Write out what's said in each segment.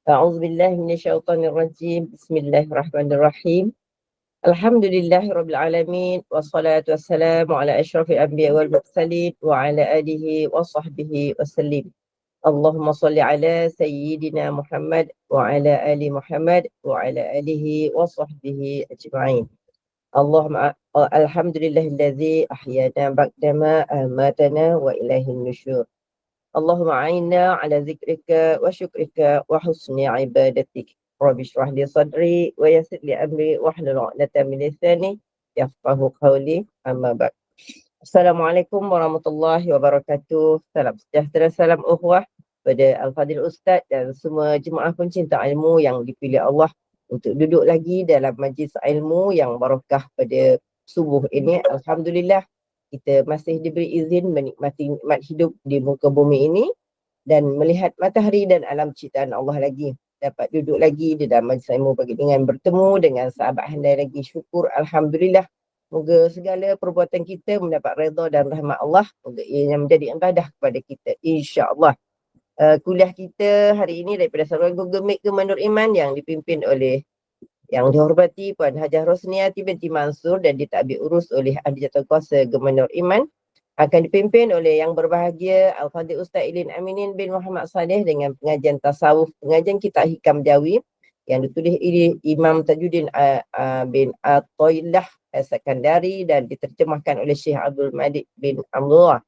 أعوذ بالله من الشيطان الرجيم. بسم الله الرحمن الرحيم. الحمد لله رب العالمين، والصلاة والسلام على أشرف الأنبياء والمرسلين وعلى آله وصحبه وسلم. اللهم صل على سيدنا محمد وعلى آل محمد وعلى آله وصحبه أجمعين. اللهم الحمد لله الذي أحيانا بعدما أماتنا وإليه النشور. اللهم أعنا على ذكرك وشكرك وحسن عبادتك. رب اشرح لي صدري ويسر لي أمري واحلل عقدة من لساني يفقه قولي. أما بعد. Assalamualaikum warahmatullahi wabarakatuh. Salam sejahtera, salam ukhuwah pada Al-Fadhil Ustaz dan semua jemaah pencinta ilmu yang dipilih Allah untuk duduk lagi dalam majlis ilmu yang barakah pada subuh ini. Alhamdulillah, kita masih diberi izin menikmati nikmat hidup di muka bumi ini dan melihat matahari dan alam ciptaan Allah lagi. Dapat duduk lagi di dalam majlis ilmu bagi dengan bertemu dengan sahabat handai lagi. Syukur Alhamdulillah. Moga segala perbuatan kita mendapat redha dan rahmat Allah. Moga ia menjadi ibadah kepada kita, insya-Allah. Kuliah kita hari ini daripada saluran Google Meet Gemanur Iman yang dipimpin oleh yang dihormati Puan Hajah Rosniati binti Mansur dan ditadbir urus oleh Ahli Jawatankuasa Gemanur Iman, akan dipimpin oleh yang berbahagia Al-Fadhil Ustaz Ilin Aminin bin Muhammad Saleh dengan pengajian tasawuf, pengajian kitab Hikam Jawi yang ditulis oleh Imam Tajuddin bin Athaillah Sekandari dan diterjemahkan oleh Syekh Abdul Malik bin Abdullah.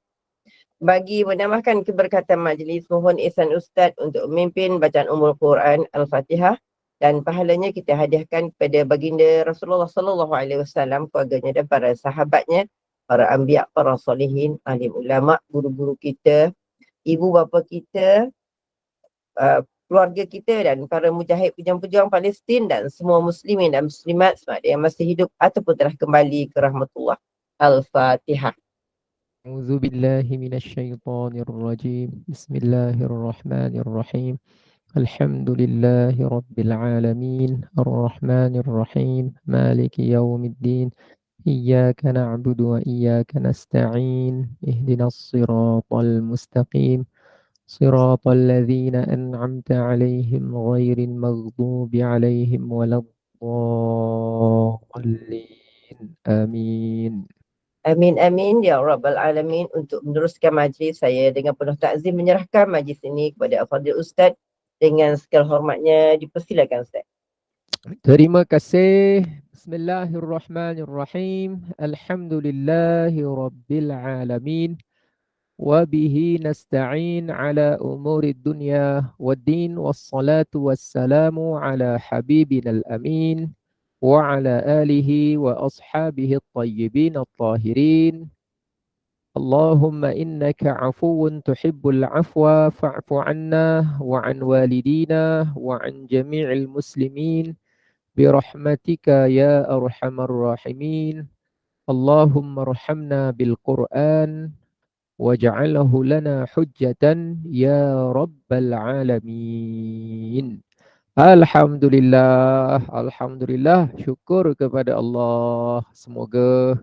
Bagi menambahkan keberkatan majlis, mohon ihsan Ustaz untuk memimpin bacaan Ummul Quran Al-Fatihah dan pahalanya kita hadiahkan kepada baginda Rasulullah sallallahu alaihi wasallam, keluarganya dan para sahabatnya, para anbiya, para solihin, alim ulama, guru-guru kita, ibu bapa kita, keluarga kita dan para mujahid pejuang-pejuang Palestin dan semua muslimin dan muslimat sama ada yang masih hidup ataupun telah kembali ke rahmatullah. Al-Fatihah. أعوذ بالله من الشيطان الرجيم بسم الله الرحمن الرحيم الحمد لله رب العالمين الرحمن الرحيم مالك يوم الدين إياك نعبد وإياك نستعين اهدنا الصراط المستقيم صراط الذين أنعمت عليهم غير المغضوب عليهم ولا الضالين آمين. Amin amin ya rabbal alamin. Untuk meneruskan majlis, saya dengan penuh takzim menyerahkan majlis ini kepada Al-Fadhil Ustaz dengan segala hormatnya. Dipersilakan Ustaz. Terima kasih. Bismillahirrahmanirrahim. Alhamdulillahi rabbil alamin. Wabihi nasta'in ala umuri dunya waddin. Wassalatu wassalamu ala habibina al-amin. Wa ala alihi wa ashabihi at-tayyibin at-tahirin. Allahumma innaka afuwun tuhibbul afwa fa'fu anna wa an walidina wa an jami'il muslimin birahmatika ya arhamar rahimin. Allahumma arhamna bil Qur'an waj'alhu lana hujjatan ya rabbal alamin. Alhamdulillah, alhamdulillah, syukur kepada Allah. Semoga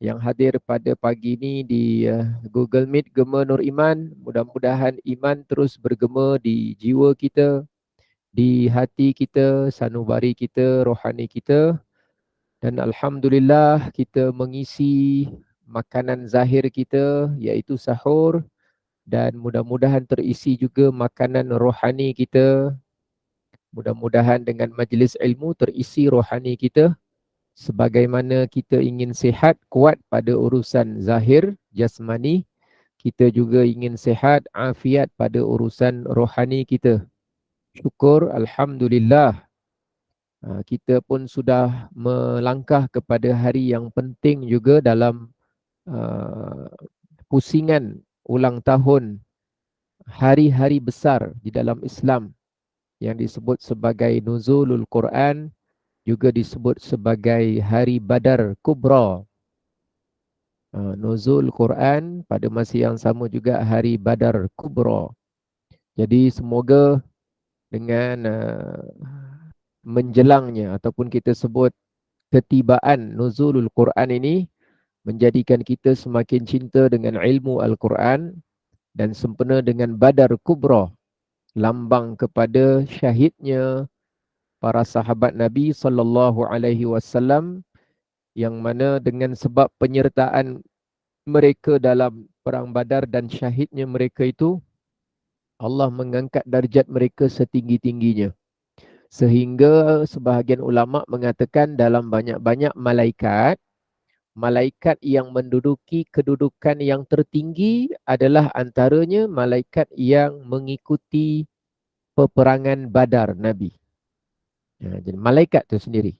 yang hadir pada pagi ini di Google Meet Gema Nur Iman, mudah-mudahan iman terus bergema di jiwa kita, di hati kita, sanubari kita, rohani kita. Dan Alhamdulillah kita mengisi makanan zahir kita iaitu sahur, dan mudah-mudahan terisi juga makanan rohani kita. Mudah-mudahan dengan majlis ilmu terisi rohani kita, sebagaimana kita ingin sihat kuat pada urusan zahir jasmani, kita juga ingin sihat afiat pada urusan rohani kita. Syukur Alhamdulillah, kita pun sudah melangkah kepada hari yang penting juga dalam pusingan ulang tahun hari-hari besar di dalam Islam yang disebut sebagai Nuzulul Quran, juga disebut sebagai Hari Badar Kubra. Nuzul Quran pada masa yang sama juga Hari Badar Kubra. Jadi semoga dengan menjelangnya ataupun kita sebut ketibaan Nuzulul Quran ini menjadikan kita semakin cinta dengan ilmu Al-Quran dan sempena dengan Badar Kubra, lambang kepada syahidnya para sahabat Nabi SAW, yang mana dengan sebab penyertaan mereka dalam perang Badar dan syahidnya mereka itu, Allah mengangkat darjat mereka setinggi-tingginya. Sehingga sebahagian ulama mengatakan dalam banyak-banyak malaikat, malaikat yang menduduki kedudukan yang tertinggi adalah antaranya malaikat yang mengikuti peperangan Badar Nabi. Jadi malaikat tu sendiri.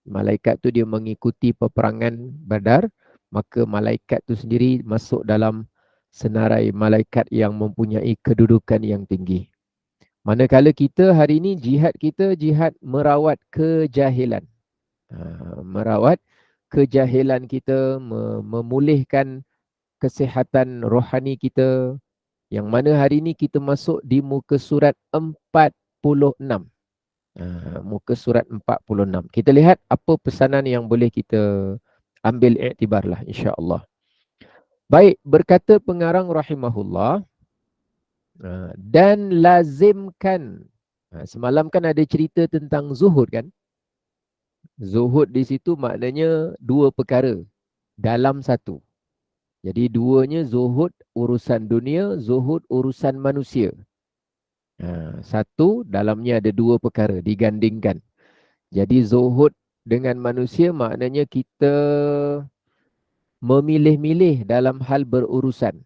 Malaikat tu dia mengikuti peperangan Badar, maka malaikat tu sendiri masuk dalam senarai malaikat yang mempunyai kedudukan yang tinggi. Manakala kita hari ini jihad kita jihad merawat kejahilan. Merawat kejahilan kita, memulihkan kesihatan rohani kita, yang mana hari ini kita masuk di muka surat 46. Muka surat 46. Kita lihat apa pesanan yang boleh kita ambil iktibarlah, insya-Allah. Baik, berkata pengarang rahimahullah, dan lazimkan. Semalam kan ada cerita tentang zuhud kan? Zuhud di situ maknanya dua perkara dalam satu. Jadi duanya zuhud urusan dunia, zuhud urusan manusia. Satu dalamnya ada dua perkara digandingkan. Jadi zuhud dengan manusia maknanya kita memilih-milih dalam hal berurusan.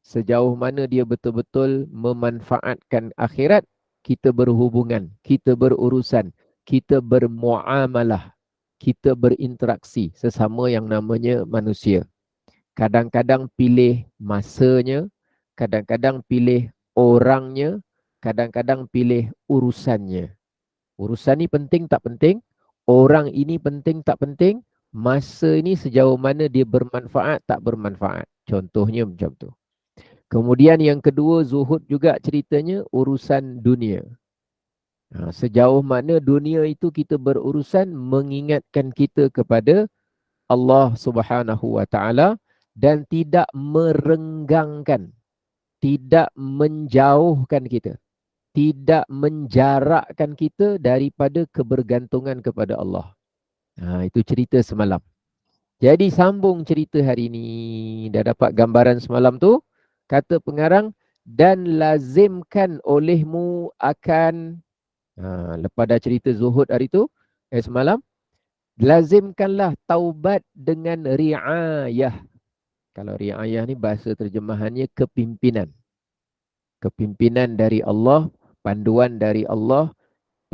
Sejauh mana dia betul-betul memanfaatkan akhirat, kita berhubungan, kita berurusan, kita bermuamalah, kita berinteraksi sesama yang namanya manusia. Kadang-kadang pilih masanya, kadang-kadang pilih orangnya, kadang-kadang pilih urusannya. Urusan ni penting tak penting, orang ini penting tak penting, masa ini sejauh mana dia bermanfaat tak bermanfaat. Contohnya macam tu. Kemudian yang kedua, zuhud juga ceritanya urusan dunia. Sejauh mana dunia itu kita berurusan mengingatkan kita kepada Allah Subhanahu wa taala dan tidak merenggangkan, tidak menjauhkan kita, tidak menjarakkan kita daripada kebergantungan kepada Allah. Itu cerita semalam. Jadi sambung cerita hari ini. Dah dapat gambaran semalam tu. Kata pengarang, dan lazimkan olehmu akan, lepas dah cerita zuhud hari tu, semalam, lazimkanlah taubat dengan riayah. Kalau riayah ni bahasa terjemahannya kepimpinan. Kepimpinan dari Allah, panduan dari Allah,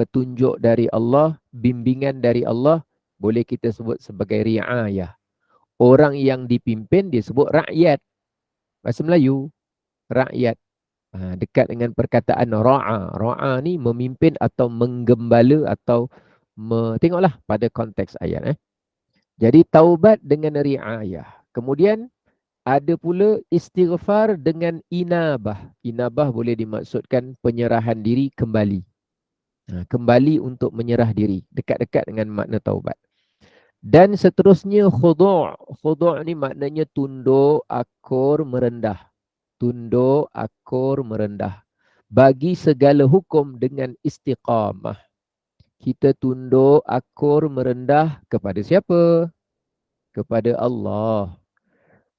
petunjuk dari Allah, bimbingan dari Allah, boleh kita sebut sebagai riayah. Orang yang dipimpin disebut rakyat. Bahasa Melayu, rakyat. Dekat dengan perkataan ra'a. Ra'a ni memimpin atau menggembala atau tengoklah pada konteks ayat. Jadi taubat dengan riayah. Kemudian ada pula istighfar dengan inabah. Inabah boleh dimaksudkan penyerahan diri kembali. Kembali untuk menyerah diri. Dekat-dekat dengan makna taubat. Dan seterusnya khudu'. Khudu' ni maknanya tunduk, akur, merendah. Tunduk, akur, merendah. Bagi segala hukum dengan istiqamah. Kita tunduk, akur, merendah kepada siapa? Kepada Allah.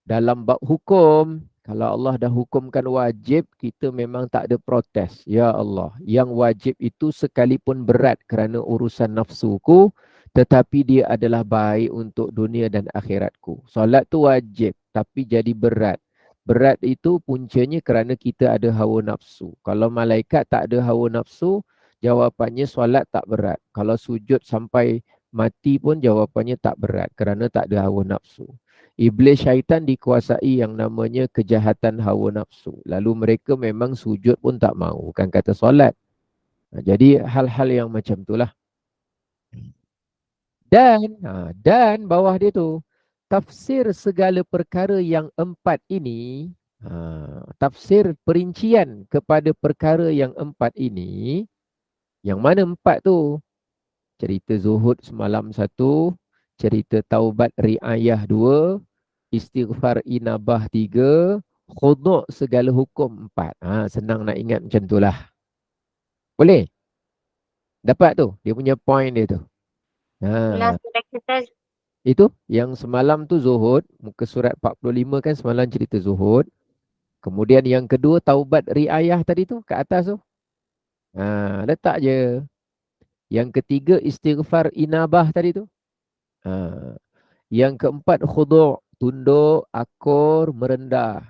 Dalam bab hukum, kalau Allah dah hukumkan wajib, kita memang tak ada protes. Ya Allah, yang wajib itu sekalipun berat kerana urusan nafsuku, tetapi dia adalah baik untuk dunia dan akhiratku. Solat tu wajib, tapi jadi berat. Berat itu puncanya kerana kita ada hawa nafsu. Kalau malaikat tak ada hawa nafsu, jawapannya solat tak berat. Kalau sujud sampai mati pun jawapannya tak berat kerana tak ada hawa nafsu. Iblis syaitan dikuasai yang namanya kejahatan hawa nafsu. Lalu mereka memang sujud pun tak mahu, bukan kata solat. Jadi hal-hal yang macam itulah. Dan bawah dia tu, tafsir segala perkara yang empat ini, tafsir perincian kepada perkara yang empat ini, yang mana empat tu? Cerita zuhud semalam satu, cerita taubat riayah dua, istighfar inabah tiga, khudu' segala hukum empat. Senang nak ingat macam itulah. Boleh? Dapat tu, dia punya point dia tu. Ha, itu yang semalam tu zuhud, muka surat 45 kan semalam cerita zuhud. Kemudian yang kedua taubat riayah tadi tu kat atas tu. Ha, letak je. Yang ketiga istighfar inabah tadi tu. Ha. Yang keempat khudu', tunduk, akur, merendah.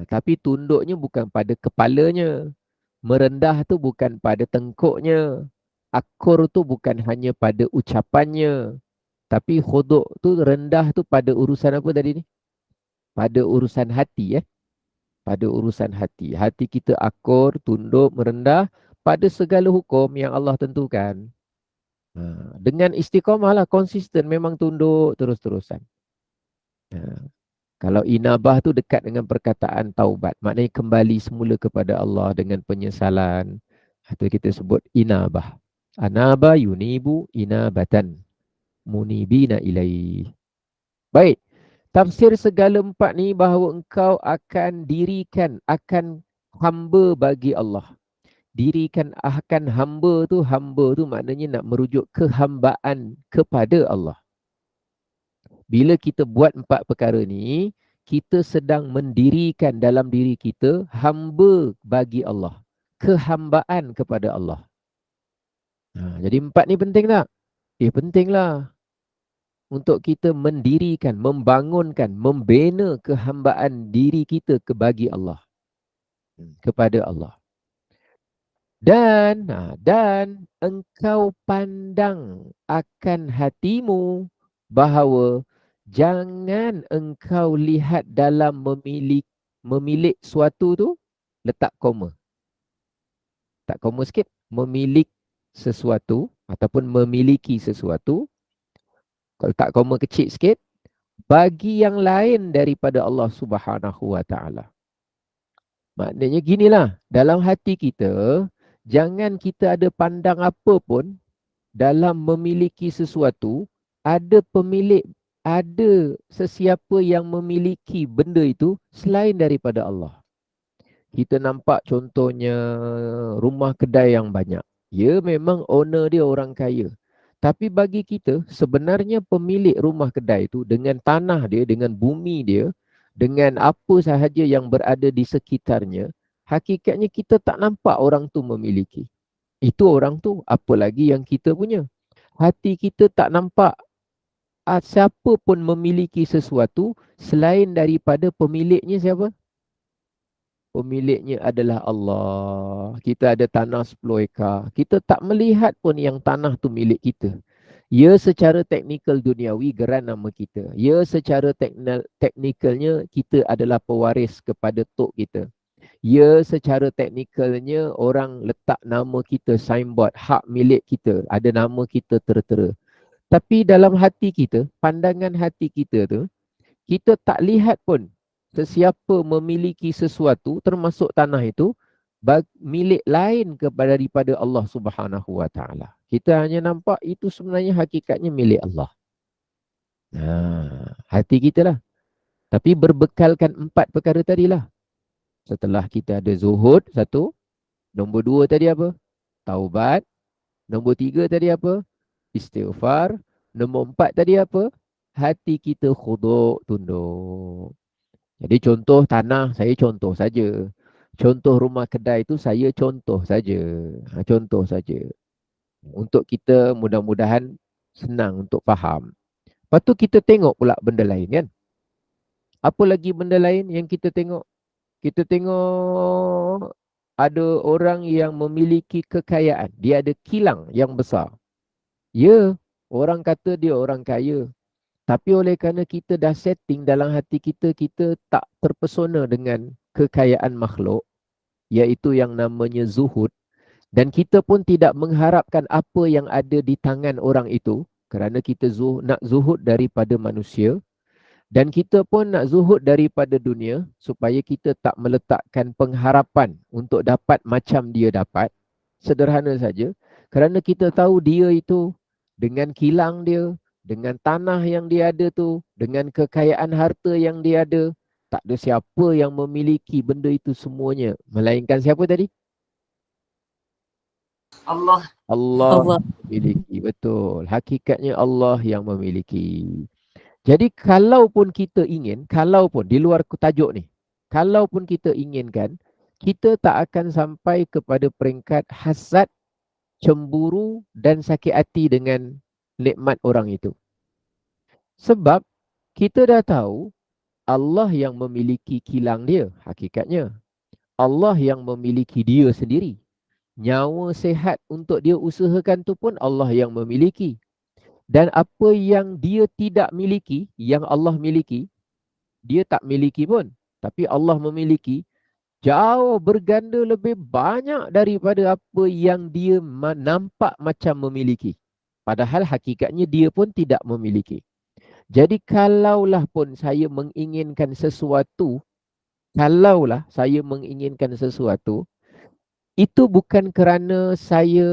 Tapi tunduknya bukan pada kepalanya. Merendah tu bukan pada tengkuknya. Akur tu bukan hanya pada ucapannya. Tapi khudu' tu rendah tu pada urusan apa tadi ni? Pada urusan hati pada urusan hati. Hati kita akur, tunduk, merendah pada segala hukum yang Allah tentukan. Dengan istiqamah lah, konsisten memang tunduk terus-terusan. Kalau inabah tu dekat dengan perkataan taubat. Maknanya kembali semula kepada Allah dengan penyesalan. Itu kita sebut inabah. Anaba yunibu inabatan. Munibina ilaih. Baik. Tafsir segala empat ni bahawa engkau akan dirikan, akan hamba bagi Allah. Dirikan akan hamba tu maknanya nak merujuk kehambaan kepada Allah. Bila kita buat empat perkara ni, kita sedang mendirikan dalam diri kita hamba bagi Allah. Kehambaan kepada Allah. Jadi empat ni penting tak? Pentinglah. Untuk kita mendirikan, membangunkan, membina kehambaan diri kita bagi Allah. Kepada Allah. Dan engkau pandang akan hatimu bahawa jangan engkau lihat dalam memilik suatu tu, letak koma. Tak koma sikit, memilik sesuatu ataupun memiliki sesuatu. Kalau tak koma kecil sikit, bagi yang lain daripada Allah Subhanahu Wa Taala. Maknanya ginilah, dalam hati kita, jangan kita ada pandang apa pun dalam memiliki sesuatu, ada pemilik, ada sesiapa yang memiliki benda itu selain daripada Allah. Kita nampak contohnya rumah kedai yang banyak. Ya memang owner dia orang kaya. Tapi bagi kita, sebenarnya pemilik rumah kedai itu dengan tanah dia, dengan bumi dia, dengan apa sahaja yang berada di sekitarnya, hakikatnya kita tak nampak orang tu memiliki. Itu orang tu, apa lagi yang kita punya. Hati kita tak nampak siapa pun memiliki sesuatu selain daripada pemiliknya siapa? Pemiliknya adalah Allah. Kita ada tanah 10 ekar. Kita tak melihat pun yang tanah tu milik kita. Ya secara teknikal duniawi geran nama kita. Ya secara teknikalnya kita adalah pewaris kepada tok kita. Ya secara teknikalnya orang letak nama kita signboard, hak milik kita. Ada nama kita tertera. Tapi dalam hati kita, pandangan hati kita tu, kita tak lihat pun sesiapa memiliki sesuatu termasuk tanah itu milik lain daripada Allah Subhanahu Wa Taala. Kita hanya nampak itu sebenarnya hakikatnya milik Allah. Hati kita lah. Tapi berbekalkan empat perkara tadilah. Setelah kita ada zuhud, satu. Nombor dua tadi apa? Taubat. Nombor tiga tadi apa? Istighfar. Nombor empat tadi apa? Hati kita khudu', tunduk. Jadi contoh tanah, saya contoh saja. Contoh rumah kedai itu saya contoh saja. Contoh saja. Untuk kita mudah-mudahan senang untuk faham. Lepas tu kita tengok pula benda lain kan. Apa lagi benda lain yang kita tengok? Kita tengok ada orang yang memiliki kekayaan. Dia ada kilang yang besar. Ya, orang kata dia orang kaya. Tapi oleh kerana kita dah setting dalam hati kita, kita tak terpesona dengan kekayaan makhluk, iaitu yang namanya zuhud. Dan kita pun tidak mengharapkan apa yang ada di tangan orang itu, kerana kita nak zuhud daripada manusia. Dan kita pun nak zuhud daripada dunia, supaya kita tak meletakkan pengharapan untuk dapat macam dia dapat. Sederhana saja, kerana kita tahu dia itu dengan kilang dia, dengan tanah yang dia ada tu, dengan kekayaan harta yang dia ada, tak ada siapa yang memiliki benda itu semuanya. Melainkan siapa tadi? Allah. Allah Allah. memiliki, betul. Hakikatnya Allah yang memiliki. Jadi kalaupun kita ingin, kalaupun di luar tajuk ni, kalaupun kita inginkan, kita tak akan sampai kepada peringkat hasad, cemburu dan sakit hati dengan nikmat orang itu. Sebab kita dah tahu Allah yang memiliki kilang dia, hakikatnya. Allah yang memiliki dia sendiri. Nyawa sehat untuk dia usahakan tu pun Allah yang memiliki. Dan apa yang dia tidak miliki, yang Allah miliki, dia tak miliki pun. Tapi Allah memiliki jauh berganda lebih banyak daripada apa yang dia nampak macam memiliki. Padahal hakikatnya dia pun tidak memiliki. Jadi kalaulah pun saya menginginkan sesuatu, itu bukan kerana saya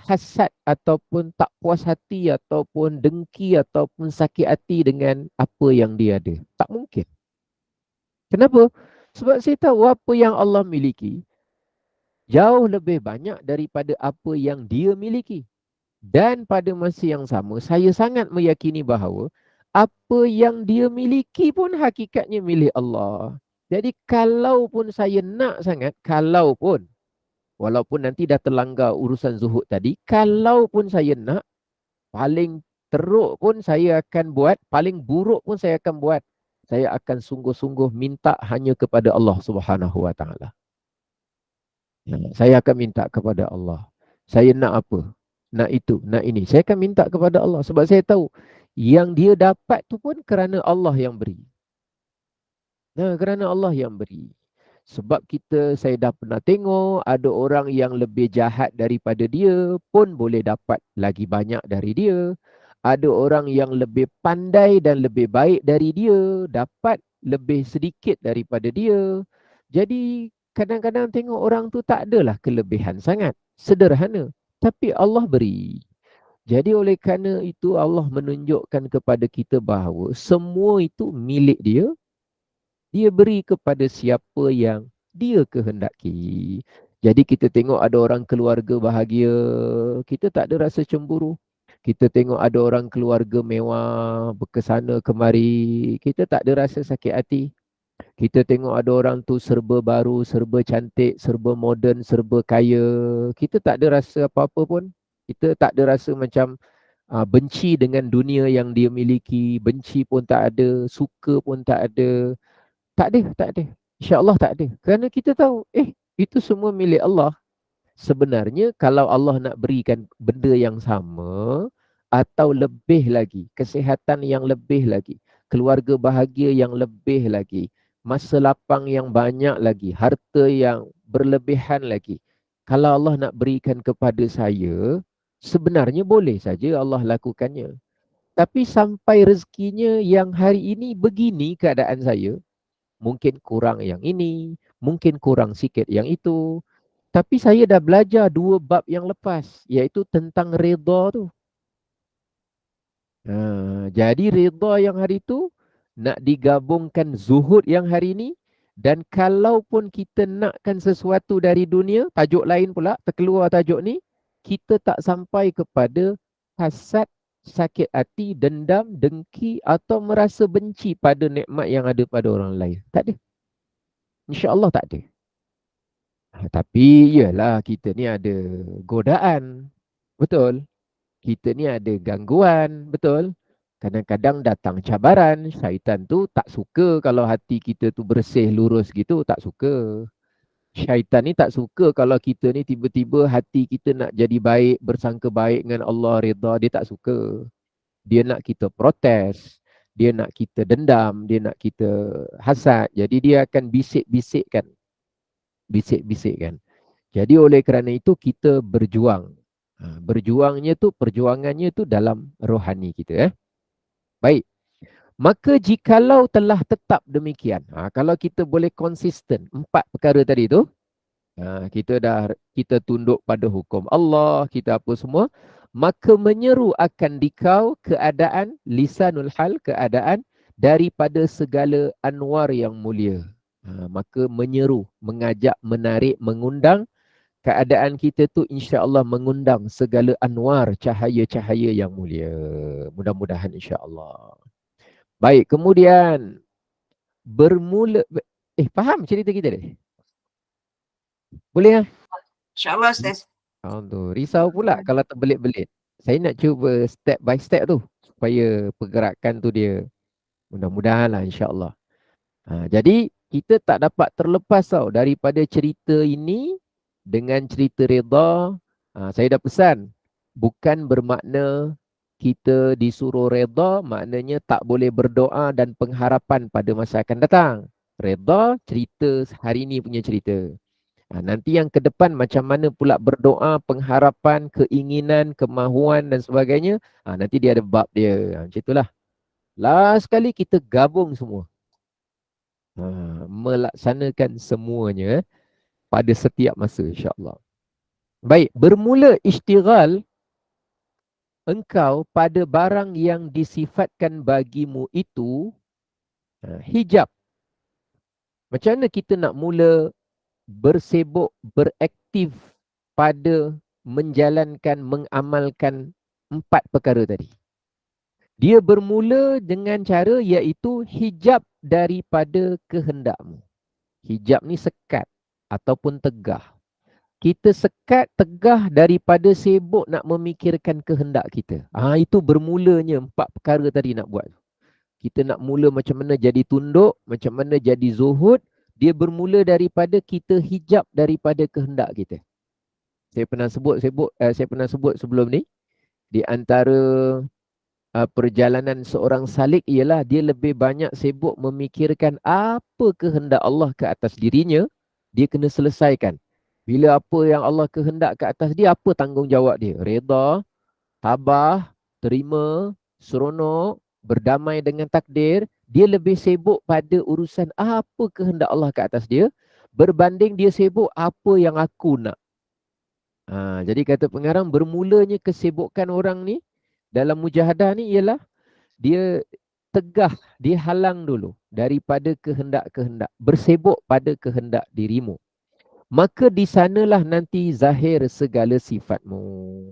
hasad ataupun tak puas hati ataupun dengki ataupun sakit hati dengan apa yang dia ada. Tak mungkin. Kenapa? Sebab saya tahu apa yang Allah miliki jauh lebih banyak daripada apa yang dia miliki. Dan pada masa yang sama, saya sangat meyakini bahawa apa yang dia miliki pun hakikatnya milik Allah. Jadi kalaupun saya nak sangat, kalaupun, walaupun nanti dah terlanggar urusan zuhud tadi, kalaupun saya nak, paling teruk pun saya akan buat, paling buruk pun saya akan buat. Saya akan sungguh-sungguh minta hanya kepada Allah Subhanahu Wa Taala. Saya akan minta kepada Allah. Saya nak apa? Nak itu, nak ini. Saya akan minta kepada Allah sebab saya tahu yang dia dapat tu pun kerana Allah yang beri. Kerana Allah yang beri. Sebab saya dah pernah tengok ada orang yang lebih jahat daripada dia pun boleh dapat lagi banyak dari dia. Ada orang yang lebih pandai dan lebih baik dari dia dapat lebih sedikit daripada dia. Jadi kadang-kadang tengok orang tu tak adalah kelebihan sangat. Sederhana. Tapi Allah beri. Jadi oleh kerana itu Allah menunjukkan kepada kita bahawa semua itu milik dia. Dia beri kepada siapa yang dia kehendaki. Jadi kita tengok ada orang keluarga bahagia, kita tak ada rasa cemburu. Kita tengok ada orang keluarga mewah, berkesana kemari, kita tak ada rasa sakit hati. Kita tengok ada orang tu serba baru, serba cantik, serba moden, serba kaya. Kita tak ada rasa apa-apa pun. Kita tak ada rasa macam benci dengan dunia yang dia miliki. Benci pun tak ada, suka pun tak ada. Tak ada. InsyaAllah tak ada. Kerana kita tahu, itu semua milik Allah. Sebenarnya kalau Allah nak berikan benda yang sama atau lebih lagi, kesihatan yang lebih lagi, keluarga bahagia yang lebih lagi, masa lapang yang banyak lagi, harta yang berlebihan lagi. Kalau Allah nak berikan kepada saya, sebenarnya boleh saja Allah lakukannya. Tapi sampai rezekinya yang hari ini begini keadaan saya, mungkin kurang yang ini, mungkin kurang sikit yang itu. Tapi saya dah belajar 2 bab yang lepas, iaitu tentang redha tu. Jadi redha yang hari tu nak digabungkan zuhud yang hari ni, dan kalaupun kita nakkan sesuatu dari dunia, tajuk lain pula, terkeluar tajuk ni, kita tak sampai kepada hasad, sakit hati, dendam, dengki atau merasa benci pada nikmat yang ada pada orang lain. Tak ada. InsyaAllah tak ada. Tapi iyalah kita ni ada godaan. Betul. Kita ni ada gangguan. Betul. Kadang-kadang datang cabaran. Syaitan tu tak suka kalau hati kita tu bersih, lurus gitu. Tak suka. Syaitan ni tak suka kalau kita ni tiba-tiba hati kita nak jadi baik, bersangka baik dengan Allah, redha. Dia tak suka. Dia nak kita protes. Dia nak kita dendam. Dia nak kita hasad. Jadi dia akan bisik-bisikkan. Jadi oleh kerana itu kita berjuang. Perjuangannya tu dalam rohani kita. Baik. Maka jikalau telah tetap demikian, kalau kita boleh konsisten 4 perkara tadi tu, kita tunduk pada hukum Allah, kita apa semua, maka menyeru akan dikau keadaan lisanul hal, keadaan daripada segala anwar yang mulia. Maka menyeru, mengajak, menarik, mengundang keadaan kita tu insya-Allah mengundang segala anwar cahaya-cahaya yang mulia. Mudah-mudahan insya-Allah. Baik, kemudian bermula faham cerita kita ni? Boleh ah? InsyaAllah Ustaz. Risau pula kalau terbelit-belit. Saya nak cuba step by step tu supaya pergerakan tu dia mudah-mudahan lah insya-Allah. Jadi kita tak dapat terlepas tau daripada cerita ini dengan cerita redha. Saya dah pesan, bukan bermakna kita disuruh redha maknanya tak boleh berdoa dan pengharapan pada masa akan datang. Redha cerita hari ni punya cerita. Nanti yang ke depan macam mana pula berdoa, pengharapan, keinginan, kemahuan dan sebagainya. Nanti dia ada bab dia. Macam itulah. Last kali kita gabung semua. Melaksanakan semuanya pada setiap masa insya-Allah. Baik, bermula istighal engkau pada barang yang disifatkan bagimu itu hijab. Macam mana kita nak mula bersibuk, beraktif pada menjalankan, mengamalkan 4 perkara tadi? Dia bermula dengan cara iaitu hijab daripada kehendakmu. Hijab ni sekat ataupun tegah. Kita sekat tegah daripada sibuk nak memikirkan kehendak kita. Itu bermulanya 4 perkara tadi nak buat. Kita nak mula macam mana jadi tunduk, macam mana jadi zuhud. Dia bermula daripada kita hijab daripada kehendak kita. Saya pernah sebut sebelum ni, di antara perjalanan seorang salik ialah dia lebih banyak sibuk memikirkan apa kehendak Allah ke atas dirinya, dia kena selesaikan. Bila apa yang Allah kehendak ke atas dia, apa tanggungjawab dia? Redha, tabah, terima, seronok, berdamai dengan takdir. Dia lebih sibuk pada urusan apa kehendak Allah ke atas dia berbanding dia sibuk apa yang aku nak. Jadi kata pengarang, bermulanya kesibukan orang ni dalam mujahadah ni ialah dia tegah, dia halang dulu daripada kehendak-kehendak, bersibuk pada kehendak dirimu. Maka di sanalah nanti zahir segala sifatmu.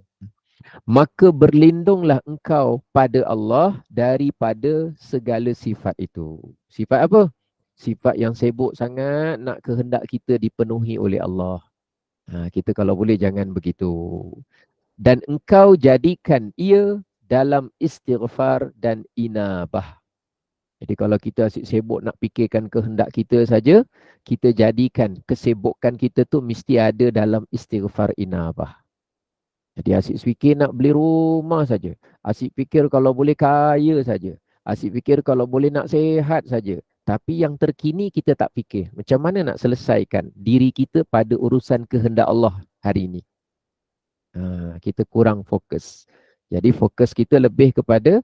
Maka berlindunglah engkau pada Allah daripada segala sifat itu. Sifat apa? Sifat yang sibuk sangat nak kehendak kita dipenuhi oleh Allah. Kita kalau boleh jangan begitu. Dan engkau jadikan ia dalam istighfar dan inabah. Jadi kalau kita asyik sibuk nak fikirkan kehendak kita saja, kita jadikan kesibukan kita tu mesti ada dalam istighfar inabah. Jadi asyik fikir nak beli rumah saja. Asyik fikir kalau boleh kaya saja. Asyik fikir kalau boleh nak sihat saja. Tapi yang terkini kita tak fikir. Macam mana nak selesaikan diri kita pada urusan kehendak Allah hari ini. Kita kurang fokus. Jadi fokus kita lebih kepada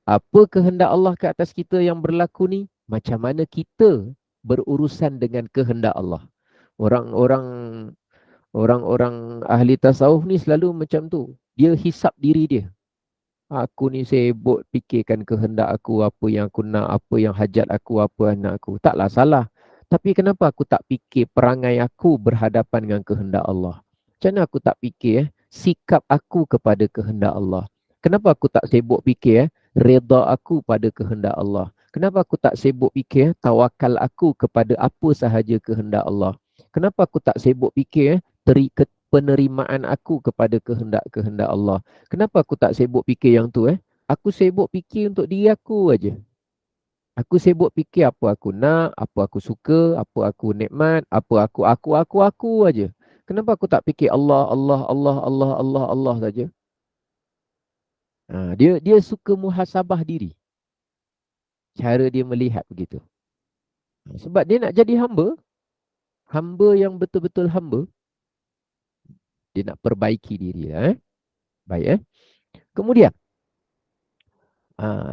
apa kehendak Allah ke atas kita yang berlaku ni. Macam mana kita berurusan dengan kehendak Allah. Orang-orang ahli tasawuf ni selalu macam tu. Dia hisap diri dia. Aku ni sibuk fikirkan kehendak aku, apa yang aku nak, apa yang hajat aku, apa anak aku. Taklah salah. Tapi kenapa aku tak fikir perangai aku berhadapan dengan kehendak Allah? Macam mana aku tak fikir sikap aku kepada kehendak Allah? Kenapa aku tak sibuk fikir redha aku pada kehendak Allah? Kenapa aku tak sibuk fikir tawakal aku kepada apa sahaja kehendak Allah? Kenapa aku tak sibuk fikir penerimaan aku kepada kehendak-kehendak Allah? Kenapa aku tak sibuk fikir yang tu? Aku sibuk fikir untuk diri aku aja. Aku sibuk fikir apa aku nak, apa aku suka, apa aku nikmat, apa aku aja. Kenapa aku tak fikir Allah, Allah, Allah, Allah, Allah, Allah saja? Dia suka muhasabah diri. Cara dia melihat begitu. Sebab dia nak jadi hamba. Hamba yang betul-betul hamba. Dia nak perbaiki diri. Baik. Kemudian.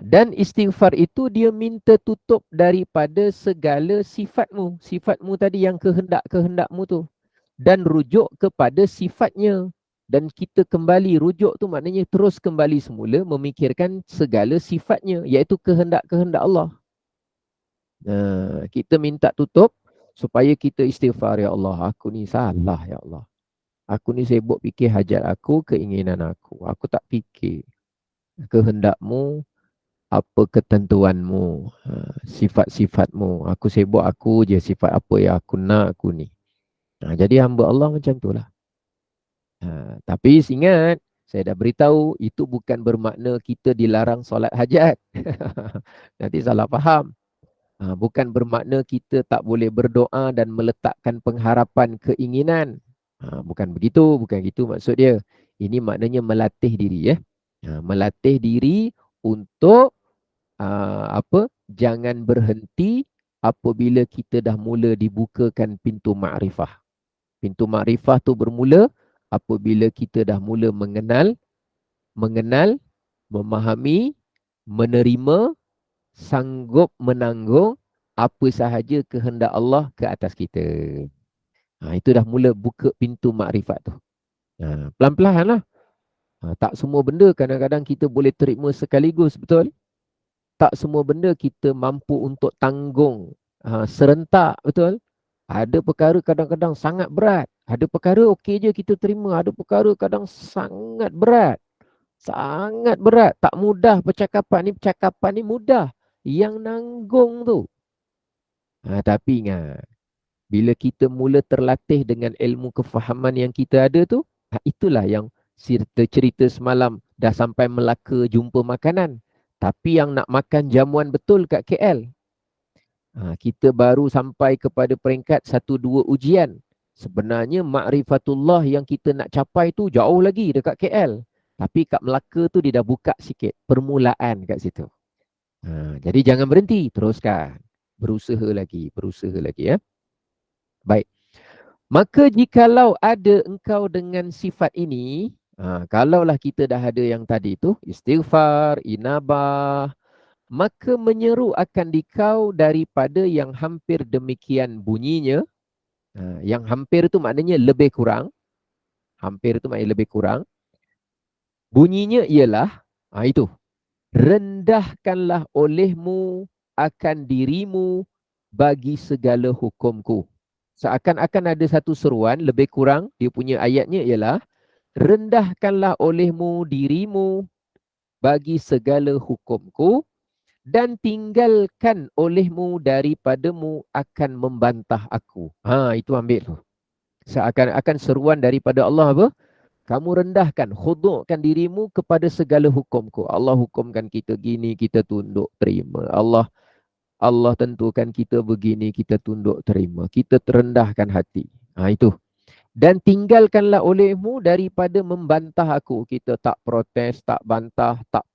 Dan istighfar itu dia minta tutup daripada segala sifatmu. Sifatmu tadi yang kehendak-kehendakmu tu. Dan rujuk kepada sifatnya. Dan kita kembali rujuk tu maknanya terus kembali semula memikirkan segala sifatnya. Iaitu kehendak-kehendak Allah. Kita minta tutup supaya kita istighfar. Ya Allah, aku ni salah ya Allah. Aku ni sibuk fikir hajat aku, keinginan aku. Aku tak fikir kehendakmu, apa ketentuanmu, sifat-sifatmu. Aku sibuk aku je sifat apa yang aku nak aku ni. Jadi hamba Allah macam tu lah. Tapi ingat, saya dah beritahu itu bukan bermakna kita dilarang solat hajat. Nanti salah faham. Bukan bermakna kita tak boleh berdoa dan meletakkan pengharapan keinginan. Bukan begitu, bukan gitu maksud dia. Ini maknanya melatih diri ya. Melatih diri untuk apa? Jangan berhenti apabila kita dah mula dibukakan pintu makrifah. Pintu makrifah tu bermula apabila kita dah mula mengenal, memahami, menerima, sanggup menanggung apa sahaja kehendak Allah ke atas kita. Itu dah mula buka pintu makrifat tu. Pelan-pelan lah. Tak semua benda kadang-kadang kita boleh terima sekaligus, betul? Tak semua benda kita mampu untuk tanggung serentak, betul? Ada perkara kadang-kadang sangat berat. Ada perkara okey je kita terima. Ada perkara kadang sangat berat. Sangat berat. Tak mudah percakapan ni mudah. Yang nanggung tu. Tapi ingat, bila kita mula terlatih dengan ilmu kefahaman yang kita ada tu, itulah yang cerita semalam dah sampai Melaka jumpa makanan. Tapi yang nak makan jamuan betul kat KL. Kita baru sampai kepada peringkat 1-2 ujian. Sebenarnya makrifatullah yang kita nak capai tu jauh lagi dekat KL. Tapi kat Melaka tu dia dah buka sikit. Permulaan kat situ. Jadi jangan berhenti. Teruskan. Berusaha lagi ya. Baik. Maka jikalau ada engkau dengan sifat ini, kalaulah kita dah ada yang tadi tu, istighfar, inabah, maka menyeru akan dikau daripada yang hampir demikian bunyinya. Yang hampir tu maknanya lebih kurang. Hampir tu maknanya lebih kurang. Bunyinya ialah, itu. Rendahkanlah olehmu akan dirimu bagi segala hukumku. Seakan-akan ada satu seruan, lebih kurang dia punya ayatnya ialah, rendahkanlah olehmu dirimu bagi segala hukumku dan tinggalkan olehmu daripadamu akan membantah aku. Itu ambil tu. Seakan-akan seruan daripada Allah apa? Kamu rendahkan, khudukkan dirimu kepada segala hukumku. Allah hukumkan kita gini, kita tunduk terima. Allah tentukan kita begini, kita tunduk terima. Kita terendahkan hati. Itu. Dan tinggalkanlah olehmu daripada membantah aku. Kita tak protes, tak bantah, tak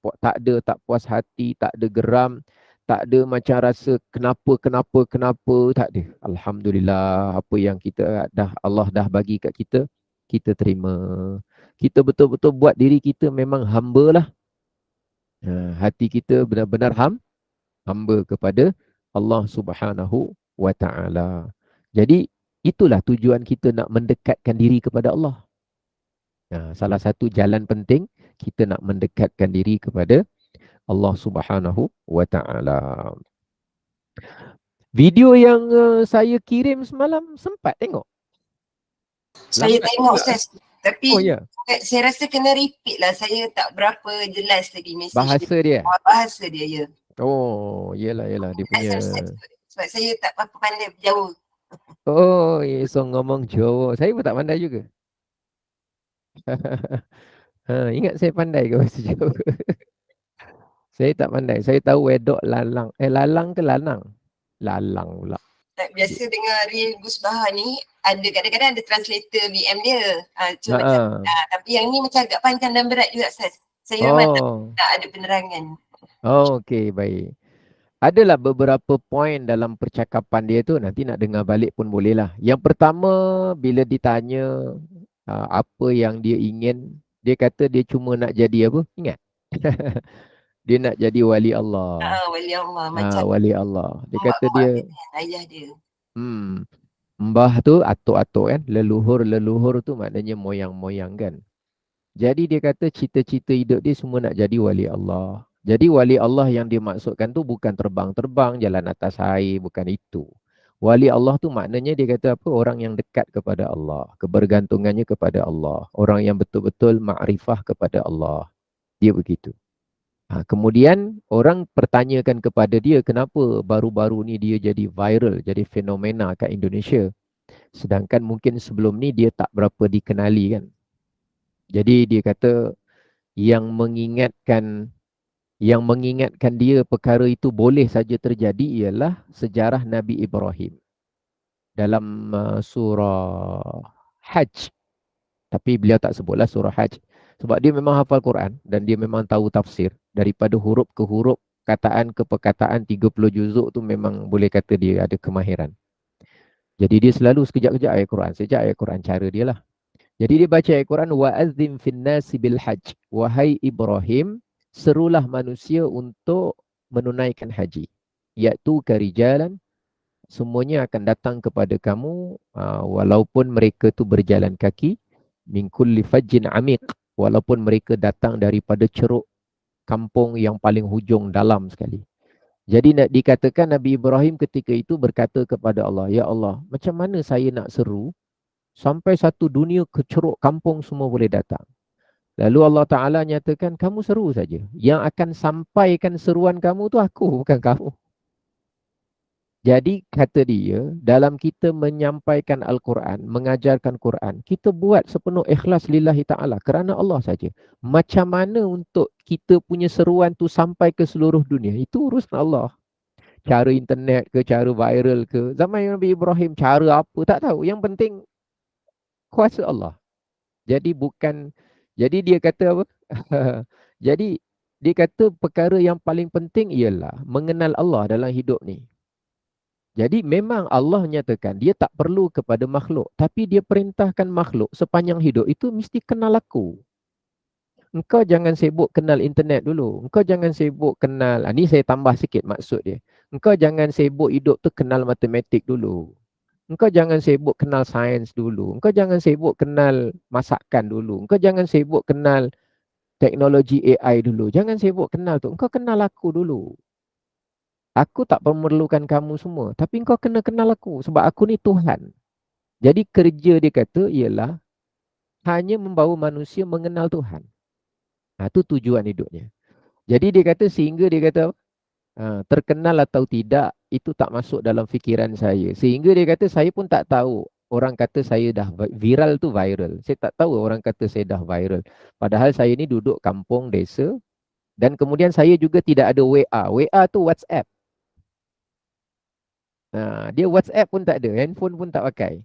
puas hati, tak ada geram, tak ada macam rasa kenapa, tak ada. Alhamdulillah, apa yang Allah dah bagi kat kita, kita terima. Kita betul-betul buat diri kita memang hamba lah. Hati kita benar-benar hamba kepada Allah Subhanahu wa ta'ala. Jadi itulah tujuan kita nak mendekatkan diri kepada Allah. Salah satu jalan penting kita nak mendekatkan diri kepada Allah Subhanahu wa ta'ala. Video yang saya kirim semalam sempat tengok? Saya tengok Ustaz. Tapi saya rasa kena repeat lah. Saya tak berapa jelas tadi message bahasa dia. Bahasa dia, ya. Oh, yelah dia punya. Sebab saya tak apa pandai Jawa. Oh, so ngomong Jawa. Saya pun tak pandai juga. Ingat saya pandai ke bahasa Jawa? Saya tak pandai. Saya tahu wedok lalang. Lalang ke lanang? Lalang pula. Biasa dengar Real Gus Bahar ni, ada kadang-kadang ada translator BM dia. Macam, tapi yang ni macam agak panjang dan berat juga Ustaz. Saya memang tak ada penerangan. Okey, baik. Adalah beberapa poin dalam percakapan dia tu, nanti nak dengar balik pun boleh lah. Yang pertama, bila ditanya apa yang dia ingin, dia kata dia cuma nak jadi apa? Ingat? Dia nak jadi wali Allah. Wali Allah. Macam wali Allah. Dia kata dia, ayah dia. Mbah tu atuk-atuk kan. Leluhur tu maknanya moyang-moyang kan. Jadi dia kata cita-cita hidup dia semua nak jadi wali Allah. Jadi wali Allah yang dimaksudkan tu bukan terbang-terbang, jalan atas air, bukan itu. Wali Allah tu maknanya dia kata apa? Orang yang dekat kepada Allah. Kebergantungannya kepada Allah. Orang yang betul-betul ma'rifah kepada Allah. Dia begitu. Kemudian orang pertanyakan kepada dia kenapa baru-baru ni dia jadi viral, jadi fenomena kat Indonesia. Sedangkan mungkin sebelum ni dia tak berapa dikenali kan. Jadi dia kata yang mengingatkan dia perkara itu boleh saja terjadi ialah sejarah Nabi Ibrahim. Dalam surah Hajj. Tapi beliau tak sebutlah surah Hajj. Sebab dia memang hafal Quran dan dia memang tahu tafsir. Daripada huruf ke huruf, kataan ke perkataan 30 juzuk tu memang boleh kata dia ada kemahiran. Jadi dia selalu sekejap-kejap ayat Quran. Sekejap ayat Quran, cara dia lah. Jadi dia baca ayat Quran, وَأَذِّمْ فِي النَّاسِ بِالْحَجِّ. Wahai Ibrahim, serulah manusia untuk menunaikan haji. Yaitu karijalan, semuanya akan datang kepada kamu walaupun mereka tu berjalan kaki. Min kulli fajjin amiq, walaupun mereka datang daripada ceruk kampung yang paling hujung dalam sekali. Jadi nak dikatakan Nabi Ibrahim ketika itu berkata kepada Allah, ya Allah, macam mana saya nak seru sampai satu dunia ke ceruk kampung semua boleh datang. Lalu Allah Ta'ala nyatakan, kamu seru saja. Yang akan sampaikan seruan kamu tu aku, bukan kamu. Jadi kata dia, dalam kita menyampaikan Al-Quran, mengajarkan Quran, kita buat sepenuh ikhlas lillahi ta'ala, kerana Allah saja. Macam mana untuk kita punya seruan tu sampai ke seluruh dunia, itu urusan Allah. Cara internet ke, cara viral ke, zaman Nabi Ibrahim, cara apa, tak tahu. Yang penting, kuasa Allah. Jadi dia kata apa? Jadi, dia kata perkara yang paling penting ialah mengenal Allah dalam hidup ni. Jadi memang Allah nyatakan dia tak perlu kepada makhluk. Tapi dia perintahkan makhluk sepanjang hidup itu mesti kenal aku. Engkau jangan sibuk kenal internet dulu. Engkau jangan sibuk kenal, ni saya tambah sikit maksud dia. Engkau jangan sibuk hidup tu kenal matematik dulu. Engkau jangan sibuk kenal sains dulu. Engkau jangan sibuk kenal masakan dulu. Engkau jangan sibuk kenal teknologi AI dulu. Jangan sibuk kenal tu. Engkau kenal aku dulu. Aku tak memerlukan kamu semua. Tapi engkau kena kenal aku. Sebab aku ni Tuhan. Jadi kerja dia kata ialah hanya membawa manusia mengenal Tuhan. Itu tujuan hidupnya. Jadi dia kata sehingga dia kata terkenal atau tidak itu tak masuk dalam fikiran saya. Sehingga dia kata saya pun tak tahu. Orang kata saya dah viral tu viral. Saya tak tahu orang kata saya dah viral. Padahal saya ni duduk kampung, desa. Dan kemudian saya juga tidak ada WA. WA tu WhatsApp. Dia WhatsApp pun tak ada, handphone pun tak pakai.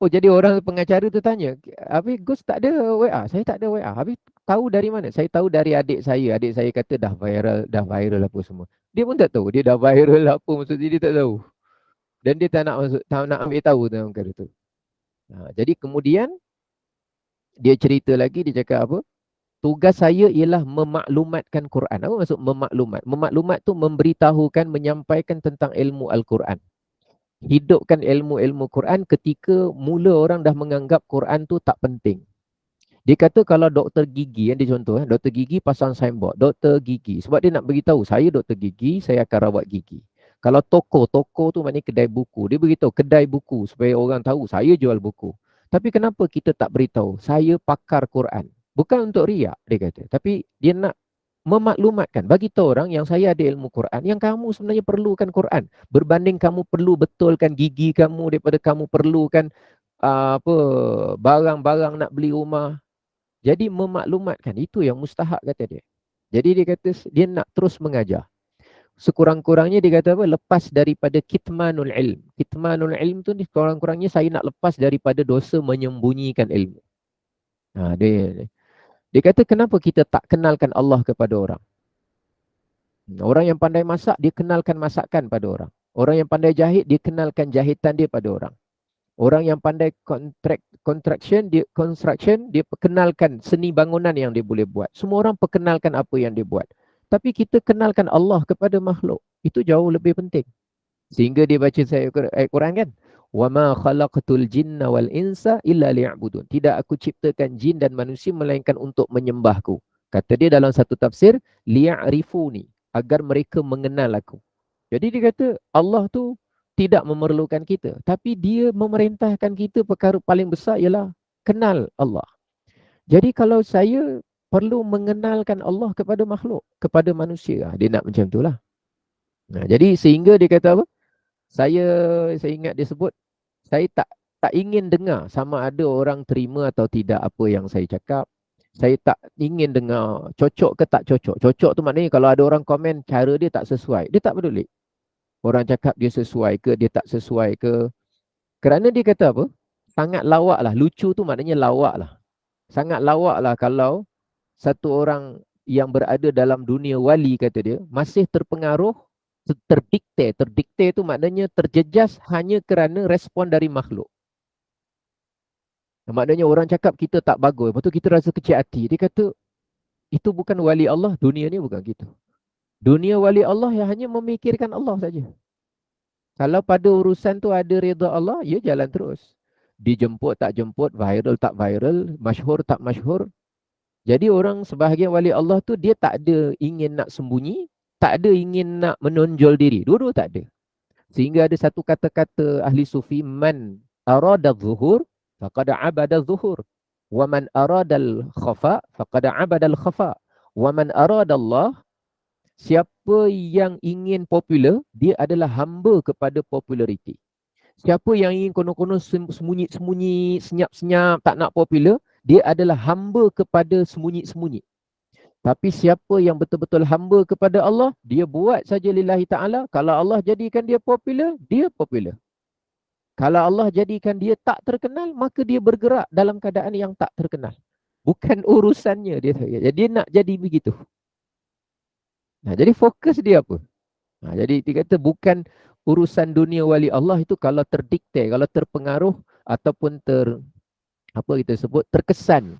Oh, jadi orang pengacara tu tanya, habis Gus tak ada WA? Saya tak ada WA. Habis tahu dari mana? Saya tahu dari adik saya. Adik saya kata dah viral apa semua. Dia pun tak tahu dia dah viral apa, maksudnya dia tak tahu. Dan dia tak nak ambil tahu tentang perkara tu. Jadi kemudian dia cerita lagi, dia cakap apa? Tugas saya ialah memaklumatkan Quran. Apa maksud memaklumat? Memaklumat tu memberitahukan, menyampaikan tentang ilmu Al-Quran. Hidupkan ilmu-ilmu Quran ketika mula orang dah menganggap Quran tu tak penting. Dia kata kalau doktor gigi, yang dia contoh, doktor gigi pasang signboard, doktor gigi. Sebab dia nak beritahu, saya doktor gigi, saya akan rawat gigi. Kalau toko tu maknanya kedai buku. Dia beritahu, kedai buku, supaya orang tahu, saya jual buku. Tapi kenapa kita tak beritahu, saya pakar Quran. Bukan untuk riak, dia kata. Tapi dia nak memaklumatkan, bagi tahu orang yang saya ada ilmu Quran, yang kamu sebenarnya perlukan Quran. Berbanding kamu perlu betulkan gigi kamu daripada kamu perlukan barang-barang nak beli rumah. Jadi memaklumatkan, itu yang mustahak kata dia. Jadi dia kata dia nak terus mengajar. Sekurang-kurangnya dia kata apa? Lepas daripada kitmanul ilm. Kitmanul ilm tu sekurang-kurangnya saya nak lepas daripada dosa menyembunyikan ilmu. Dia kata kenapa kita tak kenalkan Allah kepada orang? Orang yang pandai masak, dia kenalkan masakan pada orang. Orang yang pandai jahit, dia kenalkan jahitan dia pada orang. Orang yang pandai construction, dia perkenalkan seni bangunan yang dia boleh buat. Semua orang perkenalkan apa yang dia buat. Tapi kita kenalkan Allah kepada makhluk. Itu jauh lebih penting. Sehingga dia baca ayat Quran kan? وَمَا خَلَقْتُ الْجِنَّ وَالْإِنسَ إِلَّا لِيَعْبُدُونَ. Tidak aku ciptakan jin dan manusia melainkan untuk menyembahku. Kata dia dalam satu tafsir, لِيَعْرِفُونِ, agar mereka mengenal aku. Jadi dia kata Allah tu tidak memerlukan kita. Tapi dia memerintahkan kita perkara paling besar ialah kenal Allah. Jadi kalau saya perlu mengenalkan Allah kepada makhluk, kepada manusia, dia nak macam itulah. Nah, jadi sehingga dia kata apa? Saya ingat dia sebut, saya tak ingin dengar sama ada orang terima atau tidak apa yang saya cakap. Saya tak ingin dengar cocok ke tak cocok. Cocok tu maknanya kalau ada orang komen cara dia tak sesuai, dia tak peduli. Orang cakap dia sesuai ke, dia tak sesuai ke. Kerana dia kata apa? Sangat lawak lah. Lucu tu maknanya lawak lah. Sangat lawak lah kalau satu orang yang berada dalam dunia wali, kata dia, masih terpengaruh, terdikte. Terdikte tu maknanya terjejas hanya kerana respon dari makhluk. Maknanya orang cakap kita tak bagus, lepas tu kita rasa kecil hati. Dia kata, itu bukan wali Allah, dunia ni bukan gitu. Dunia wali Allah yang hanya memikirkan Allah saja. Kalau pada urusan tu ada redha Allah, ya jalan terus. Dijemput tak jemput, viral tak viral, masyhur tak masyhur. Jadi orang sebahagian wali Allah tu dia tak ada ingin nak sembunyi, tak ada ingin nak menonjol diri. Dua-dua tak ada. Sehingga ada satu kata-kata ahli sufi, man arada zuhur faqad abada zuhur, wa man arada al-khafa faqad abada al-khafa, wa man arada Allah, siapa yang ingin popular, dia adalah hamba kepada populariti. Siapa yang ingin konon-konon sembunyi-sembunyi, senyap-senyap, tak nak popular, dia adalah hamba kepada sembunyi-sembunyi. Tapi siapa yang betul-betul hamba kepada Allah, dia buat saja lillahi ta'ala. Kalau Allah jadikan dia popular, dia popular. Kalau Allah jadikan dia tak terkenal, maka dia bergerak dalam keadaan yang tak terkenal. Bukan urusannya dia. Jadi dia nak jadi begitu. Nah, jadi fokus dia apa? Nah, jadi dia kata bukan urusan dunia wali Allah itu kalau terdikte, kalau terpengaruh ataupun apa kita sebut terkesan,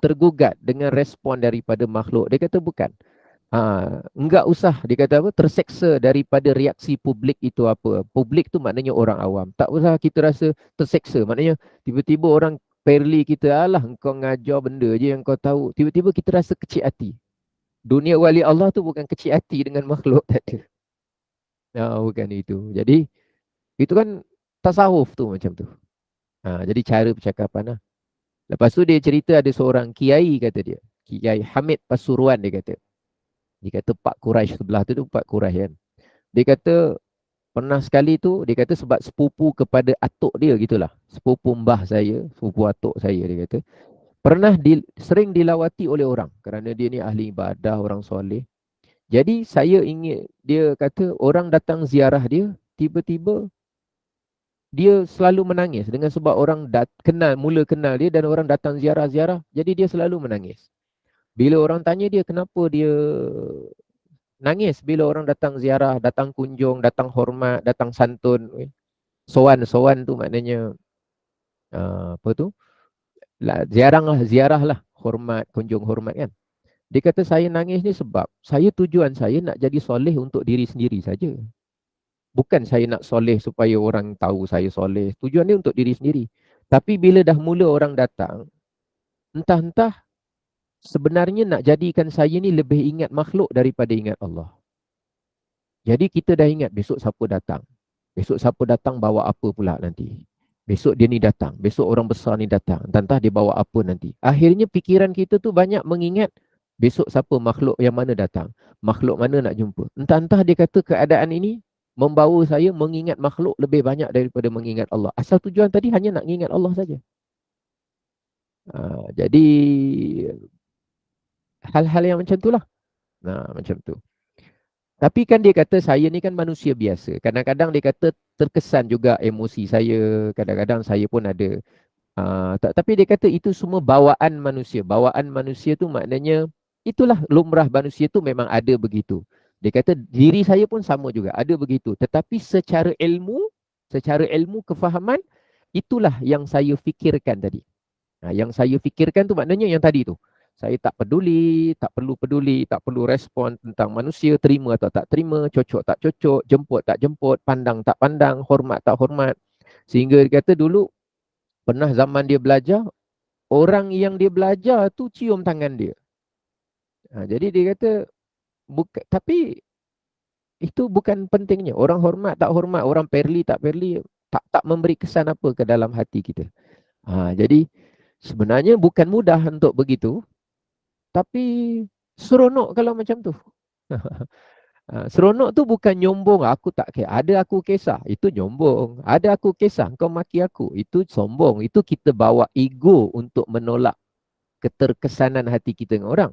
tergugat dengan respon daripada makhluk. Dia kata bukan. Enggak usah, dia kata apa, terseksa daripada reaksi publik itu apa. Publik tu maknanya orang awam. Tak usah kita rasa terseksa. Maknanya tiba-tiba orang perli kita, alah engkau ngajar benda je yang kau tahu. Tiba-tiba kita rasa kecil hati. Dunia wali Allah tu bukan kecil hati dengan makhluk, tak ada. Bukan itu. Jadi itu kan tasawuf tu macam tu. Jadi cara percakapan lah. Lepas tu dia cerita ada seorang kiai, kata dia. Kiai Hamid Pasuruan, dia kata. Dia kata Pak Quraisy sebelah tu Pak Quraisy kan. Dia kata pernah sekali tu, dia kata sebab sepupu kepada atuk dia gitulah. Sepupu mbah saya, sepupu atuk saya, dia kata. Pernah sering dilawati oleh orang kerana dia ni ahli ibadah, orang soleh. Jadi saya ingin, dia kata orang datang ziarah dia, tiba-tiba dia selalu menangis dengan sebab orang mula kenal dia dan orang datang ziarah-ziarah, jadi dia selalu menangis. Bila orang tanya dia kenapa dia nangis bila orang datang ziarah, datang kunjung, datang hormat, datang santun. Sowan tu maknanya apa tu? Ziarah lah, hormat, kunjung hormat kan. Dia kata saya nangis ni sebab tujuan saya nak jadi soleh untuk diri sendiri saja. Bukan saya nak soleh supaya orang tahu saya soleh. Tujuan dia untuk diri sendiri. Tapi bila dah mula orang datang, entah-entah sebenarnya nak jadikan saya ni lebih ingat makhluk daripada ingat Allah. Jadi kita dah ingat besok siapa datang. Besok siapa datang bawa apa pula nanti. Besok dia ni datang. Besok orang besar ni datang. Entah-entah dia bawa apa nanti. Akhirnya pikiran kita tu banyak mengingat besok siapa makhluk yang mana datang. Makhluk mana nak jumpa. Entah-entah dia kata keadaan ini membawa saya mengingat makhluk lebih banyak daripada mengingat Allah. Asal tujuan tadi hanya nak mengingat Allah saja. Jadi hal-hal yang macam itulah. Macam tu. Tapi kan dia kata saya ni kan manusia biasa. Kadang-kadang dia kata terkesan juga emosi saya. Kadang-kadang saya pun ada. Tapi dia kata itu semua bawaan manusia. Bawaan manusia tu maknanya itulah lumrah manusia tu memang ada begitu. Dia kata diri saya pun sama juga. Ada begitu. Tetapi secara ilmu kefahaman, itulah yang saya fikirkan tadi. Yang saya fikirkan tu maknanya yang tadi tu. Saya tak peduli, tak perlu respon tentang manusia, terima atau tak terima, cocok tak cocok, jemput tak jemput, pandang tak pandang, hormat tak hormat. Sehingga dia kata dulu, pernah zaman dia belajar, orang yang dia belajar tu cium tangan dia. Jadi dia kata, tapi Itu bukan pentingnya. Orang hormat tak hormat, orang perli tak perli, tak memberi kesan apa ke dalam hati kita. Jadi sebenarnya bukan mudah untuk begitu, tapi seronok kalau macam tu. Seronok tu bukan nyombong, aku tak kira. Ada aku kisah, itu nyombong. Ada aku kisah, kau maki aku, itu sombong. Itu kita bawa ego untuk menolak keterkesanan hati kita dengan orang.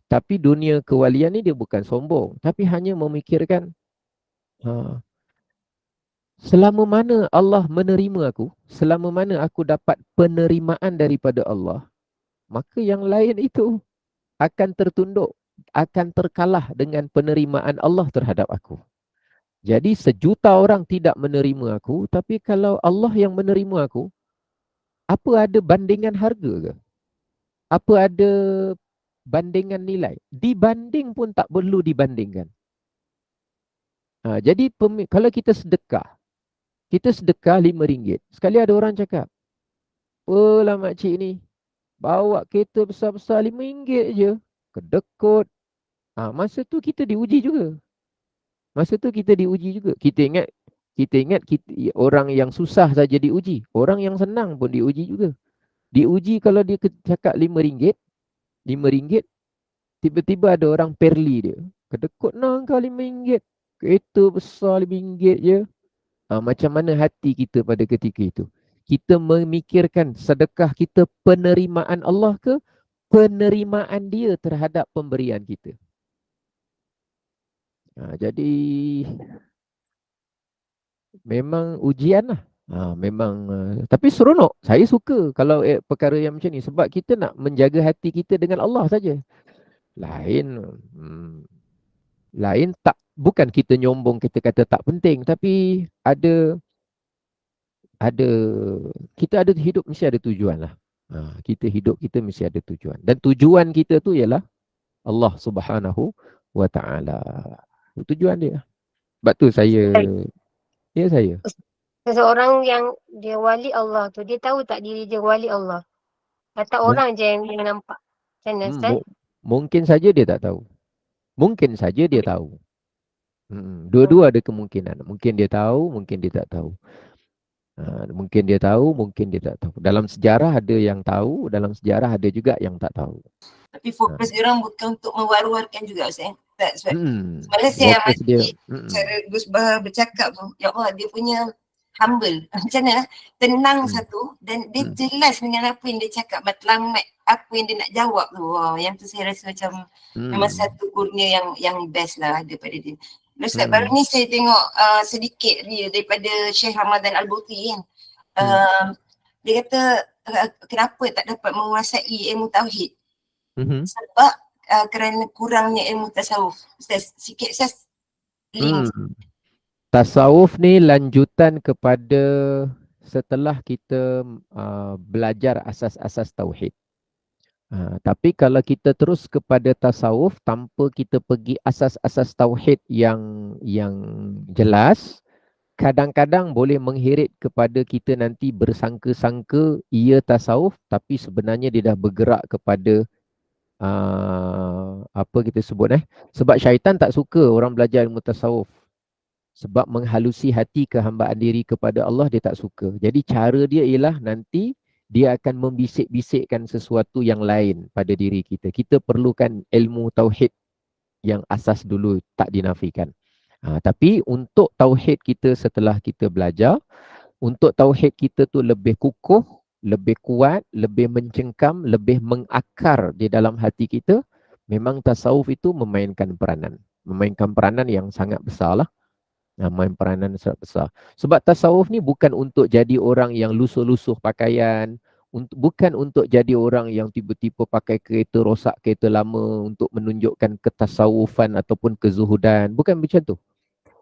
Tapi dunia kewalian ni dia bukan sombong, tapi hanya memikirkan selama mana Allah menerima aku, selama mana aku dapat penerimaan daripada Allah, maka yang lain itu akan tertunduk, akan terkalah dengan penerimaan Allah terhadap aku. Jadi sejuta orang tidak menerima aku, tapi kalau Allah yang menerima aku, apa ada bandingan harga ke? Apa ada bandingan nilai? Dibanding pun tak perlu dibandingkan. Jadi kalau kita sedekah RM5. Sekali ada orang cakap, lah makcik ni, bawa kereta besar-besar RM5 je. Kedekut. Masa tu kita diuji juga. Kita ingat orang yang susah saja diuji. Orang yang senang pun diuji juga. Diuji kalau dia cakap RM5, tiba-tiba ada orang perli dia. Kedekut nak kau RM5. Kereta besar RM5 je. Macam mana hati kita pada ketika itu? Kita memikirkan sedekah kita penerimaan Allah ke penerimaan dia terhadap pemberian kita? Jadi memang ujian lah. Tapi seronok. Saya suka kalau perkara yang macam ni sebab kita nak menjaga hati kita dengan Allah saja. Lain tak, bukan kita nyombong, kita kata tak penting, tapi kita ada hidup mesti ada tujuan lah. Kita hidup kita mesti ada tujuan. Dan tujuan kita tu ialah Allah Subhanahu wa Ta'ala. Tujuan dia. Sebab tu saya. Seseorang yang dia wali Allah tu, dia tahu tak diri dia wali Allah? Atau orang je yang dia nampak? Macam mana, Ustaz? Mungkin saja dia tak tahu. Mungkin saja dia tahu. Dua-dua ada kemungkinan. Mungkin dia tahu, mungkin dia tak tahu. Mungkin dia tahu, mungkin dia tak tahu. Dalam sejarah ada yang tahu, dalam sejarah ada juga yang tak tahu. Tapi fokus dia orang bukan untuk mewar-warkan juga, Ustaz. Sebenarnya saya amati cara Gus Bah bercakap tu, ya Allah, dia punya humble. Macam mana? Tenang satu, dan dia jelas dengan apa yang dia cakap, matlamat apa yang dia nak jawab tu. Yang tu saya rasa macam memang satu kurnia yang best lah daripada dia. Ustaz, baru ni saya tengok sedikit dia daripada Syekh Ramadan Al-Buti kan. Dia kata kenapa tak dapat menguasai ilmu tauhid? Sebab kerana kurangnya ilmu tasawuf. Ustaz, sikit Ustaz link. Tasawuf ni lanjutan kepada setelah kita belajar asas-asas tauhid. Tapi kalau kita terus kepada tasawuf tanpa kita pergi asas-asas tauhid yang jelas, kadang-kadang boleh mengheret kepada kita nanti bersangka-sangka ia tasawuf, tapi sebenarnya dia dah bergerak kepada apa kita sebut sebab syaitan tak suka orang belajar ilmu tasawuf. Sebab menghalusi hati kehambaan diri kepada Allah, dia tak suka. Jadi cara dia ialah nanti dia akan membisik-bisikkan sesuatu yang lain pada diri kita. Kita perlukan ilmu tauhid yang asas dulu, tak dinafikan. Tapi untuk tauhid kita setelah kita belajar, untuk tauhid kita tu lebih kukuh, lebih kuat, lebih mencengkam, lebih mengakar di dalam hati kita, memang tasawuf itu memainkan peranan yang sangat besar lah. Main peranan sangat besar. Sebab tasawuf ni bukan untuk jadi orang yang lusuh-lusuh pakaian, bukan untuk jadi orang yang tiba-tiba pakai kereta rosak, kereta lama untuk menunjukkan ketasawufan ataupun kezuhudan. Bukan macam tu.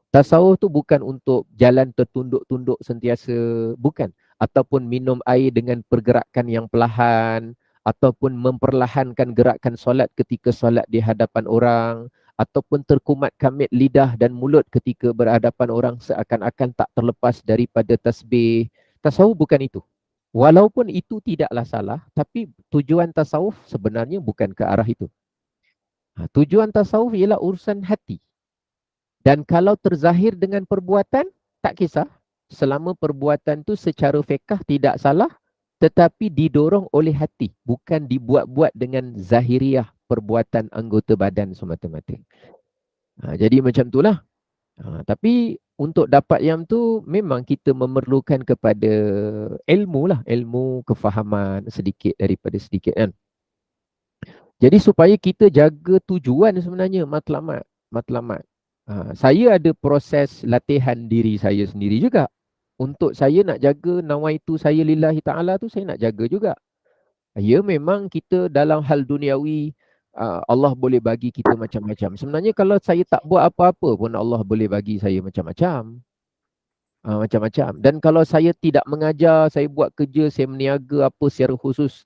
Tasawuf tu bukan untuk jalan tertunduk-tunduk sentiasa, bukan. Ataupun minum air dengan pergerakan yang perlahan, ataupun memperlahankan gerakan solat ketika solat di hadapan orang, ataupun terkumat kamit lidah dan mulut ketika berhadapan orang seakan-akan tak terlepas daripada tasbih. Tasawuf bukan itu. Walaupun itu tidaklah salah, tapi tujuan tasawuf sebenarnya bukan ke arah itu. Tujuan tasawuf ialah urusan hati. Dan kalau terzahir dengan perbuatan, tak kisah. Selama perbuatan tu secara fiqh tidak salah, tetapi didorong oleh hati, bukan dibuat-buat dengan zahiriah perbuatan anggota badan semata-mata. Jadi macam itulah. Tapi untuk dapat yang tu memang kita memerlukan kepada ilmu lah, ilmu kefahaman sedikit daripada sedikit kan. Jadi supaya kita jaga tujuan sebenarnya matlamat. Saya ada proses latihan diri saya sendiri juga. Untuk saya nak jaga nawaitu saya lillahi ta'ala tu, saya nak jaga juga. Ya memang kita dalam hal duniawi, Allah boleh bagi kita macam-macam. Sebenarnya kalau saya tak buat apa-apa pun Allah boleh bagi saya macam-macam. Macam-macam. Dan kalau saya tidak mengajar, saya buat kerja, saya meniaga apa secara khusus,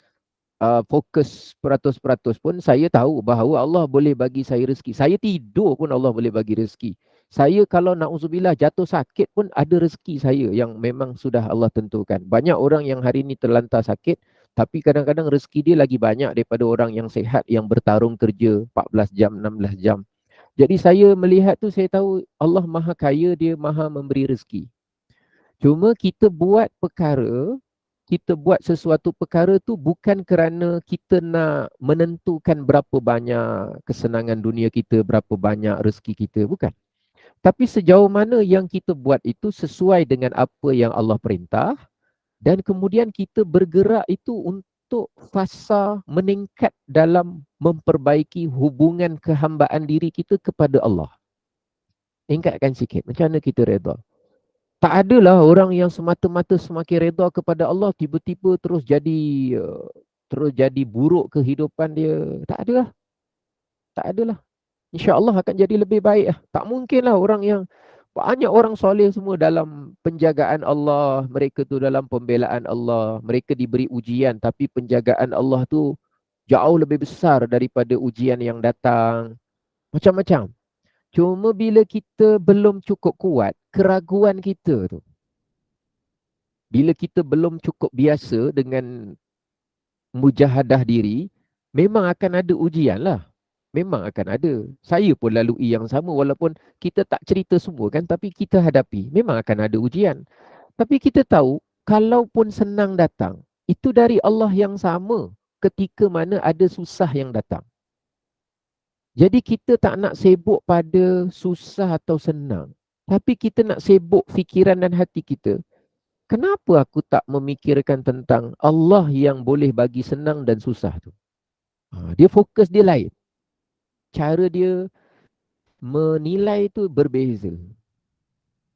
fokus 100% pun saya tahu bahawa Allah boleh bagi saya rezeki. Saya tidur pun Allah boleh bagi rezeki. Saya kalau na'udzubillah jatuh sakit pun ada rezeki saya yang memang sudah Allah tentukan. Banyak orang yang hari ini terlantar sakit, tapi kadang-kadang rezeki dia lagi banyak daripada orang yang sehat yang bertarung kerja 14 jam, 16 jam. Jadi saya melihat tu, saya tahu Allah maha kaya, dia maha memberi rezeki. Cuma kita buat sesuatu perkara tu bukan kerana kita nak menentukan berapa banyak kesenangan dunia kita, berapa banyak rezeki kita, bukan. Tapi sejauh mana yang kita buat itu sesuai dengan apa yang Allah perintah, dan kemudian kita bergerak itu untuk fasa meningkat dalam memperbaiki hubungan kehambaan diri kita kepada Allah. Ingatkan sikit, macam mana kita redha. Tak adalah orang yang semata-mata semakin redha kepada Allah, tiba-tiba terus jadi buruk kehidupan dia. Tak adalah. InsyaAllah akan jadi lebih baik. Tak mungkinlah orang yang, banyak orang soleh semua dalam penjagaan Allah, mereka tu dalam pembelaan Allah, mereka diberi ujian, tapi penjagaan Allah tu jauh lebih besar daripada ujian yang datang. Macam-macam. Cuma bila kita belum cukup kuat, keraguan kita tu, bila kita belum cukup biasa dengan mujahadah diri, memang akan ada ujian lah. Memang akan ada. Saya pun lalui yang sama, walaupun kita tak cerita semua kan, tapi kita hadapi. Memang akan ada ujian. Tapi kita tahu, kalaupun senang datang, itu dari Allah yang sama ketika mana ada susah yang datang. Jadi kita tak nak sibuk pada susah atau senang. Tapi kita nak sibuk fikiran dan hati kita. Kenapa aku tak memikirkan tentang Allah yang boleh bagi senang dan susah tu? Dia fokus dia lain. Cara dia menilai tu berbeza.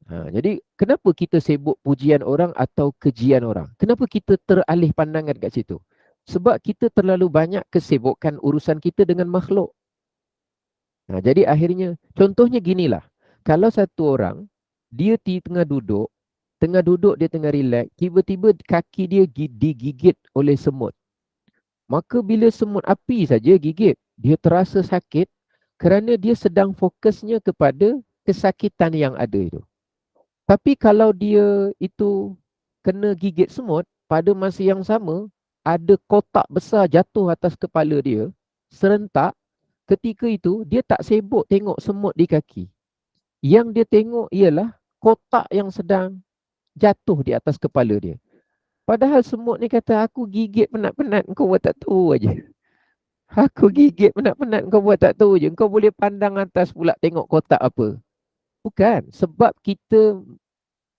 Jadi kenapa kita sibuk pujian orang atau kejian orang? Kenapa kita teralih pandangan kat situ? Sebab kita terlalu banyak kesibukan urusan kita dengan makhluk. Jadi akhirnya, contohnya ginilah. Kalau satu orang, dia tengah duduk dia tengah relax, tiba-tiba kaki dia digigit oleh semut. Maka bila semut api saja gigit, dia terasa sakit kerana dia sedang fokusnya kepada kesakitan yang ada itu. Tapi kalau dia itu kena gigit semut, pada masa yang sama, ada kotak besar jatuh atas kepala dia, serentak, ketika itu dia tak sibuk tengok semut di kaki. Yang dia tengok ialah kotak yang sedang jatuh di atas kepala dia. Padahal semut ni kata, aku gigit penat-penat, kau buat tak tahu aja. Aku gigit penat-penat, kau buat tak tahu je. Kau boleh pandang atas pula tengok kotak apa. Bukan. Sebab kita,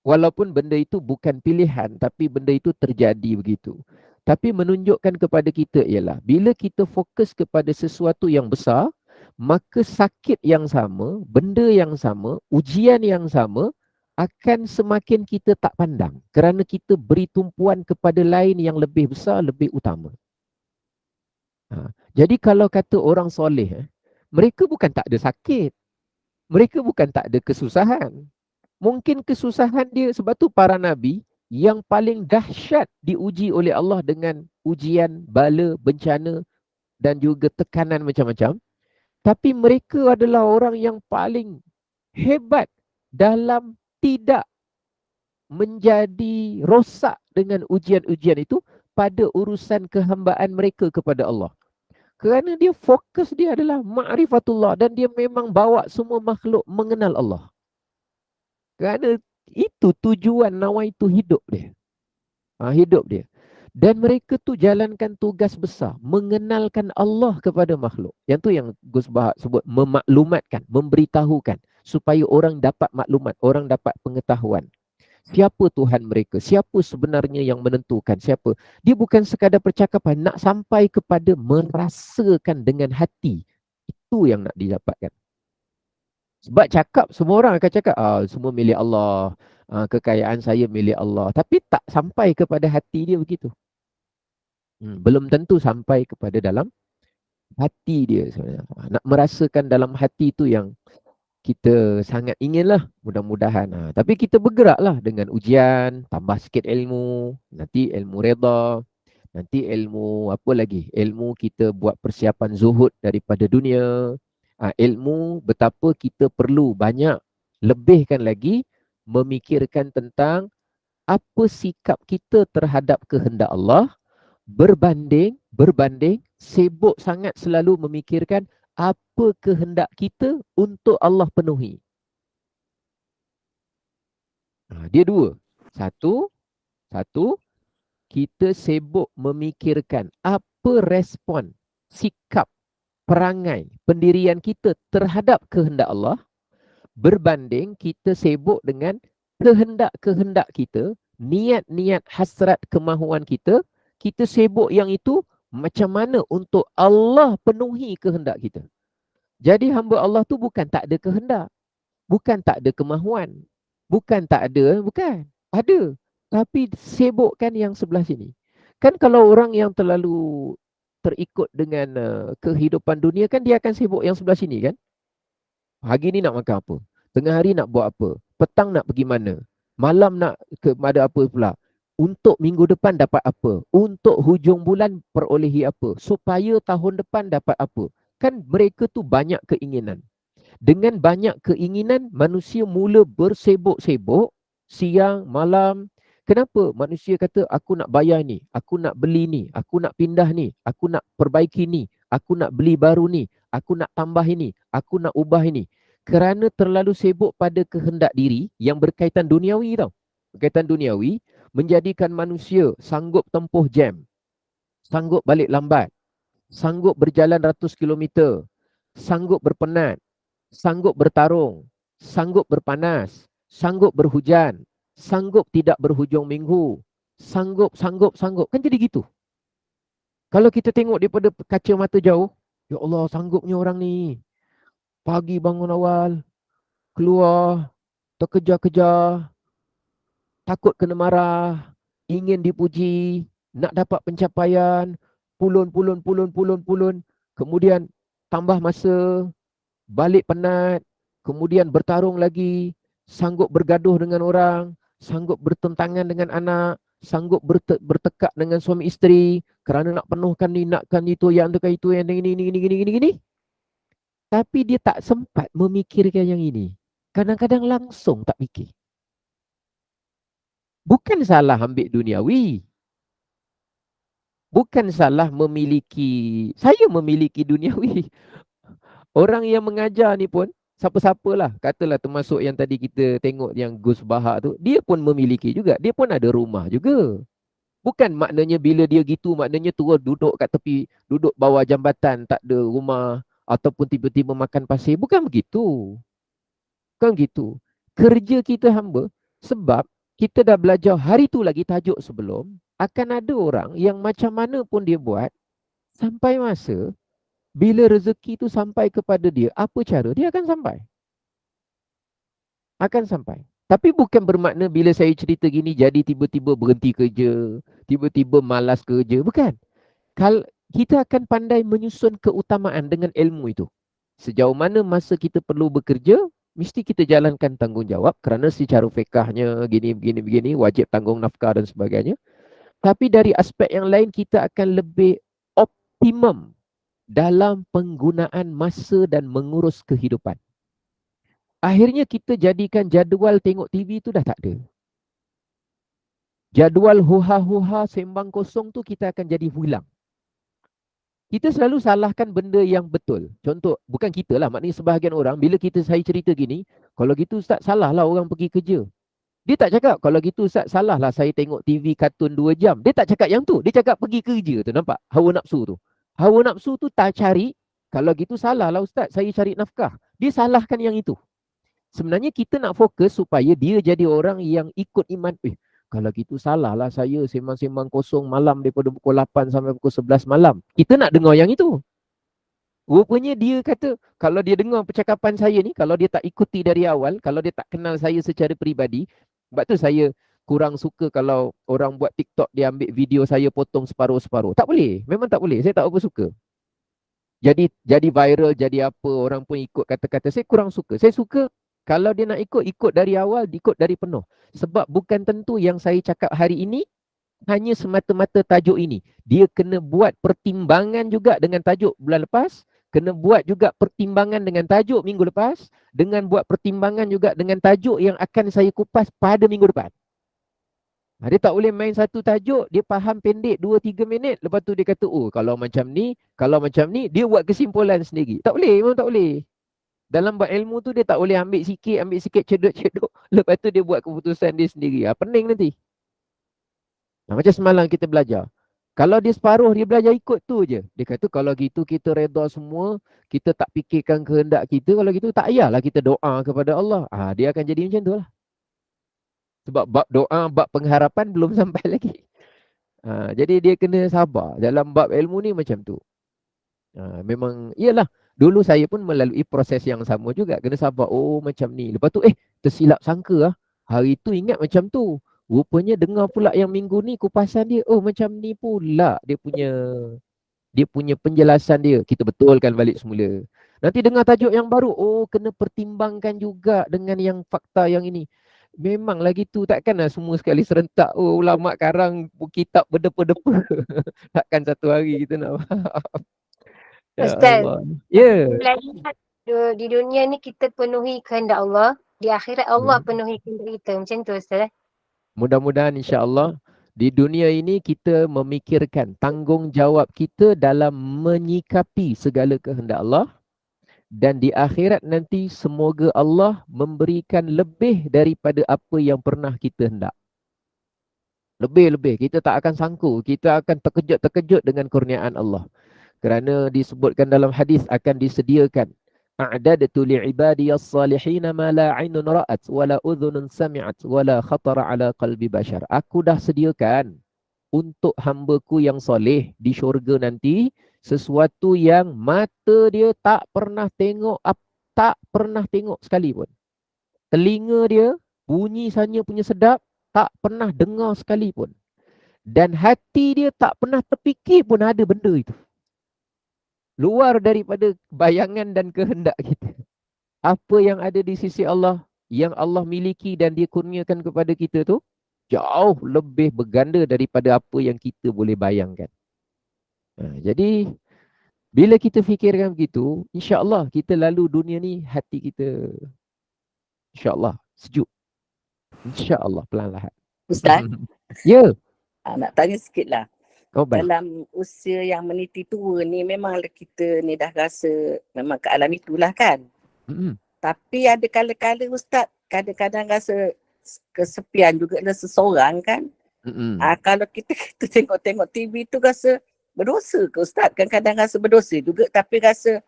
walaupun benda itu bukan pilihan, tapi benda itu terjadi begitu. Tapi menunjukkan kepada kita ialah, bila kita fokus kepada sesuatu yang besar, maka sakit yang sama, benda yang sama, ujian yang sama, akan semakin kita tak pandang. Kerana kita beri tumpuan kepada lain yang lebih besar, lebih utama. Jadi kalau kata orang soleh, mereka bukan tak ada sakit. Mereka bukan tak ada kesusahan. Mungkin kesusahan dia, sebab tu para nabi yang paling dahsyat diuji oleh Allah dengan ujian, bala, bencana dan juga tekanan macam-macam. Tapi mereka adalah orang yang paling hebat dalam tidak menjadi rosak dengan ujian-ujian itu pada urusan kehambaan mereka kepada Allah. Kerana dia fokus dia adalah ma'rifatullah dan dia memang bawa semua makhluk mengenal Allah. Kerana itu tujuan nawaitu hidup dia. Hidup dia. Dan mereka tu jalankan tugas besar, mengenalkan Allah kepada makhluk. Yang tu yang Gus Bahak sebut, memaklumatkan, memberitahukan supaya orang dapat maklumat, orang dapat pengetahuan. Siapa Tuhan mereka? Siapa sebenarnya yang menentukan? Siapa? Dia bukan sekadar percakapan, nak sampai kepada merasakan dengan hati. Itu yang nak didapatkan. Sebab cakap, semua orang akan cakap, semua milik Allah, kekayaan saya milik Allah. Tapi tak sampai kepada hati dia begitu. Belum tentu sampai kepada dalam hati dia sebenarnya. Nak merasakan dalam hati itu yang kita sangat inginlah, mudah-mudahan. Tapi kita bergeraklah dengan ujian, tambah sikit ilmu, nanti ilmu reda, nanti ilmu apa lagi? Ilmu kita buat persiapan zuhud daripada dunia. Ilmu betapa kita perlu banyak lebihkan lagi memikirkan tentang apa sikap kita terhadap kehendak Allah berbanding sibuk sangat selalu memikirkan apa kehendak kita untuk Allah penuhi. Dia dua. Satu, kita sibuk memikirkan apa respon, sikap, perangai, pendirian kita terhadap kehendak Allah berbanding kita sibuk dengan kehendak-kehendak kita, niat-niat hasrat kemahuan kita sibuk yang itu macam mana untuk Allah penuhi kehendak kita. Jadi hamba Allah tu bukan tak ada kehendak, bukan tak ada kemahuan, bukan tak ada, bukan. Ada. Tapi sibukkan yang sebelah sini. Kan kalau orang yang terlalu terikut dengan kehidupan dunia kan dia akan sibuk yang sebelah sini kan. Pagi ni nak makan apa? Tengah hari nak buat apa? Petang nak pergi mana? Malam nak ke ada apa pula? Untuk minggu depan dapat apa? Untuk hujung bulan perolehi apa? Supaya tahun depan dapat apa? Kan mereka tu banyak keinginan. Dengan banyak keinginan, manusia mula bersibuk-sibuk siang, malam. Kenapa? Manusia kata, aku nak bayar ni, aku nak beli ni, aku nak pindah ni, aku nak perbaiki ni, aku nak beli baru ni, aku nak tambah ini, aku nak ubah ini. Kerana terlalu sibuk pada kehendak diri yang berkaitan duniawi tau. Berkaitan duniawi, menjadikan manusia sanggup tempuh jam, sanggup balik lambat, sanggup berjalan ratus kilometer, sanggup berpenat, sanggup bertarung, sanggup berpanas, sanggup berhujan, sanggup tidak berhujung minggu, sanggup. Kan jadi gitu. Kalau kita tengok daripada kaca mata jauh, ya Allah sanggupnya orang ni. Pagi bangun awal, keluar, terkejar-kejar, takut kena marah, ingin dipuji, nak dapat pencapaian, pulun, kemudian tambah masa, balik penat, kemudian bertarung lagi, sanggup bergaduh dengan orang, sanggup bertentangan dengan anak, sanggup bertekak dengan suami isteri kerana nak penuhkan ni, nakkan itu, yang itu, yang ini. Tapi dia tak sempat memikirkan yang ini. Kadang-kadang langsung tak fikir. Bukan salah ambil duniawi. Bukan salah memiliki, saya memiliki duniawi. Orang yang mengajar ni pun, siapa-siapalah, katalah termasuk yang tadi kita tengok yang Gus Bahak tu, dia pun memiliki juga, dia pun ada rumah juga. Bukan maknanya bila dia gitu, maknanya terus duduk kat tepi, duduk bawah jambatan, tak ada rumah, ataupun tiba-tiba makan pasir. Bukan begitu. Bukan begitu. Kerja kita hamba, sebab kita dah belajar hari tu lagi tajuk sebelum, akan ada orang yang macam mana pun dia buat, sampai masa, bila rezeki tu sampai kepada dia, apa cara dia akan sampai? Akan sampai. Tapi bukan bermakna bila saya cerita gini, jadi tiba-tiba berhenti kerja, tiba-tiba malas kerja. Bukan. Kita akan pandai menyusun keutamaan dengan ilmu itu. Sejauh mana masa kita perlu bekerja, mesti kita jalankan tanggungjawab kerana secara fiqahnya begini, wajib tanggung nafkah dan sebagainya. Tapi dari aspek yang lain, kita akan lebih optimum dalam penggunaan masa dan mengurus kehidupan. Akhirnya kita jadikan jadual tengok TV tu dah tak ada. Jadual huha-huha sembang kosong tu kita akan jadi hilang. kita selalu salahkan benda yang betul. Contoh, bukan kita lah, maknanya sebahagian orang, bila saya cerita gini, kalau gitu Ustaz, salah lah orang pergi kerja. Dia tak cakap, kalau gitu Ustaz, salah lah saya tengok TV kartun 2 jam. Dia tak cakap yang tu, dia cakap pergi kerja tu, nampak? Hawa nafsu tu. Hawa nafsu tu tak cari, kalau gitu salah lah Ustaz, saya cari nafkah. Dia salahkan yang itu. Sebenarnya kita nak fokus supaya dia jadi orang yang ikut iman. Kalau gitu salah lah saya sembang-sembang kosong malam daripada pukul 8 sampai pukul 11 malam. Kita nak dengar yang itu. Rupanya dia kata, kalau dia dengar percakapan saya ni, kalau dia tak ikuti dari awal, kalau dia tak kenal saya secara peribadi, sebab tu saya kurang suka kalau orang buat TikTok, dia ambil video saya potong separuh-separuh. Tak boleh, memang tak boleh. Saya tak apa suka. Jadi viral, jadi apa, orang pun ikut kata-kata. Saya kurang suka. Saya suka kalau dia nak ikut dari awal, ikut dari penuh. Sebab bukan tentu yang saya cakap hari ini hanya semata-mata tajuk ini. Dia kena buat pertimbangan juga dengan tajuk bulan lepas, kena buat juga pertimbangan dengan tajuk minggu lepas, dengan buat pertimbangan juga dengan tajuk yang akan saya kupas pada minggu depan. Dia tak boleh main satu tajuk, dia faham pendek 2-3 minit, lepas tu dia kata, oh kalau macam ni, dia buat kesimpulan sendiri. Tak boleh, memang tak boleh. Dalam buat ilmu tu dia tak boleh ambil sikit cedok-cedok, lepas tu dia buat keputusan dia sendiri. Pening nanti. Macam semalam kita belajar. Kalau dia separuh, dia belajar ikut tu je. Dia kata kalau gitu kita reda semua, kita tak fikirkan kehendak kita, kalau gitu tak payahlah kita doa kepada Allah. Dia akan jadi macam tu lah. Sebab bab doa, bab pengharapan belum sampai lagi. Jadi dia kena sabar. Dalam bab ilmu ni macam tu. Memang, iyalah. Dulu saya pun melalui proses yang sama juga. Kena sabar. Oh macam ni. Lepas tu tersilap sangka. Hari tu ingat macam tu. Rupanya dengar pula yang minggu ni kupasan dia. Oh macam ni pula dia punya penjelasan dia. Kita betulkan balik semula. Nanti dengar tajuk yang baru. Oh kena pertimbangkan juga dengan yang fakta yang ini. Memang lagi tu, takkanlah semua sekali serentak. Oh ulama karang kitab berdepa-depa. Takkan satu hari kita nak faham. Ustaz, ya. Di dunia ni kita penuhi kehendak Allah, di akhirat Allah penuhi kehendak kita. Macam tu Ustaz. Mudah-mudahan insya-Allah di dunia ini kita memikirkan tanggungjawab kita dalam menyikapi segala kehendak Allah. Dan di akhirat nanti semoga Allah memberikan lebih daripada apa yang pernah kita hendak. Lebih-lebih. Kita tak akan sangku. Kita akan terkejut-terkejut dengan kurniaan Allah. Kerana disebutkan dalam hadis akan disediakan. A'dadtu li'ibadiyas salihina ma la 'ainun ra'at wa la udhunun sami'at wa la khatara 'ala qalbi bashar. Aku dah sediakan untuk hamba-Ku yang soleh di syurga nanti sesuatu yang mata dia tak pernah tengok sekalipun. Telinga dia bunyi saja punya sedap, tak pernah dengar sekalipun. Dan hati dia tak pernah terfikir pun ada benda itu. Luar daripada bayangan dan kehendak kita. Apa yang ada di sisi Allah, yang Allah miliki dan dia kurniakan kepada kita tu, jauh lebih berganda daripada apa yang kita boleh bayangkan. Jadi, bila kita fikirkan begitu, insya-Allah kita lalu dunia ni hati kita insya-Allah sejuk. Insya-Allah perlahan-lahan. Ustaz? Ya. Nak tanya sikit lah. Oh, dalam usia yang meniti tua ni memanglah kita ni dah rasa memang kealam itulah kan. Tapi ada kala-kala Ustaz kadang-kadang rasa kesepian juga ada seseorang kan. Kalau kita tengok-tengok TV tu rasa berdosa ke Ustaz? Kadang-kadang rasa berdosa juga tapi rasa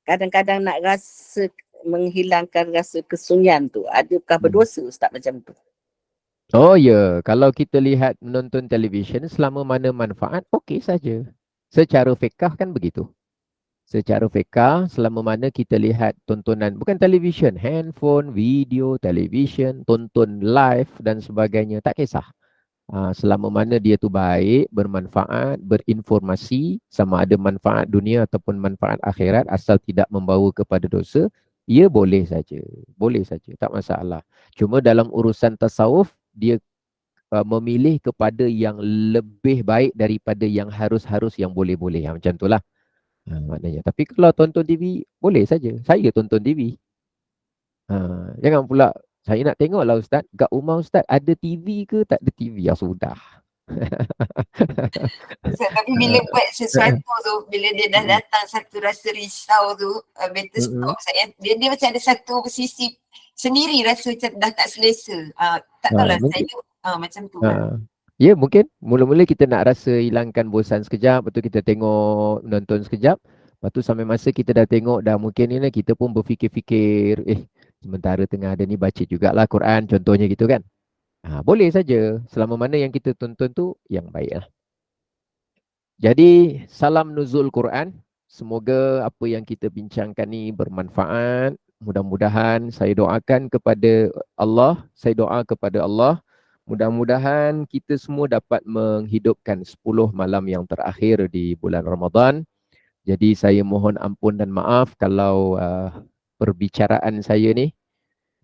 kadang-kadang nak rasa menghilangkan rasa kesunyian tu. Adakah berdosa Ustaz macam tu? Oh ya, kalau kita lihat menonton televisyen selama mana manfaat, okey saja. Secara fiqh kan begitu. Secara fiqh selama mana kita lihat tontonan, bukan televisyen, handphone, video, televisyen, tonton live dan sebagainya, tak kisah. Selama mana dia tu baik, bermanfaat, berinformasi, sama ada manfaat dunia ataupun manfaat akhirat, asal tidak membawa kepada dosa, ia boleh saja. Boleh saja, tak masalah. Cuma dalam urusan tasawuf, dia memilih kepada yang lebih baik daripada yang harus-harus, yang boleh-boleh. Macam itulah maknanya. Tapi kalau tonton TV, boleh saja. Saya tonton TV. Jangan pula, saya nak tengok lah Ustaz, kat rumah Ustaz ada TV ke tak ada TV? Ya sudah. Ustaz, tapi bila buat sesuatu tu, bila dia dah datang satu rasa risau tu, better stop. Dia macam ada satu sisi sendiri rasa macam dah tak selesa. Tak tahulah saya tu macam tu lah. Ya, mungkin mula-mula kita nak rasa hilangkan bosan sekejap, lepas tu kita tengok, nonton sekejap, lepas tu sampai masa kita dah tengok dah mungkin ni kita pun berfikir-fikir, sementara tengah ada ni baca jugalah Quran, contohnya gitu kan. Boleh saja, selama mana yang kita tonton tu yang baik lah. Jadi, salam nuzul Quran. Semoga apa yang kita bincangkan ni bermanfaat. Mudah-mudahan saya doakan kepada Allah, saya doa kepada Allah, mudah-mudahan kita semua dapat menghidupkan 10 malam yang terakhir di bulan Ramadan. Jadi saya mohon ampun dan maaf kalau perbicaraan saya ni,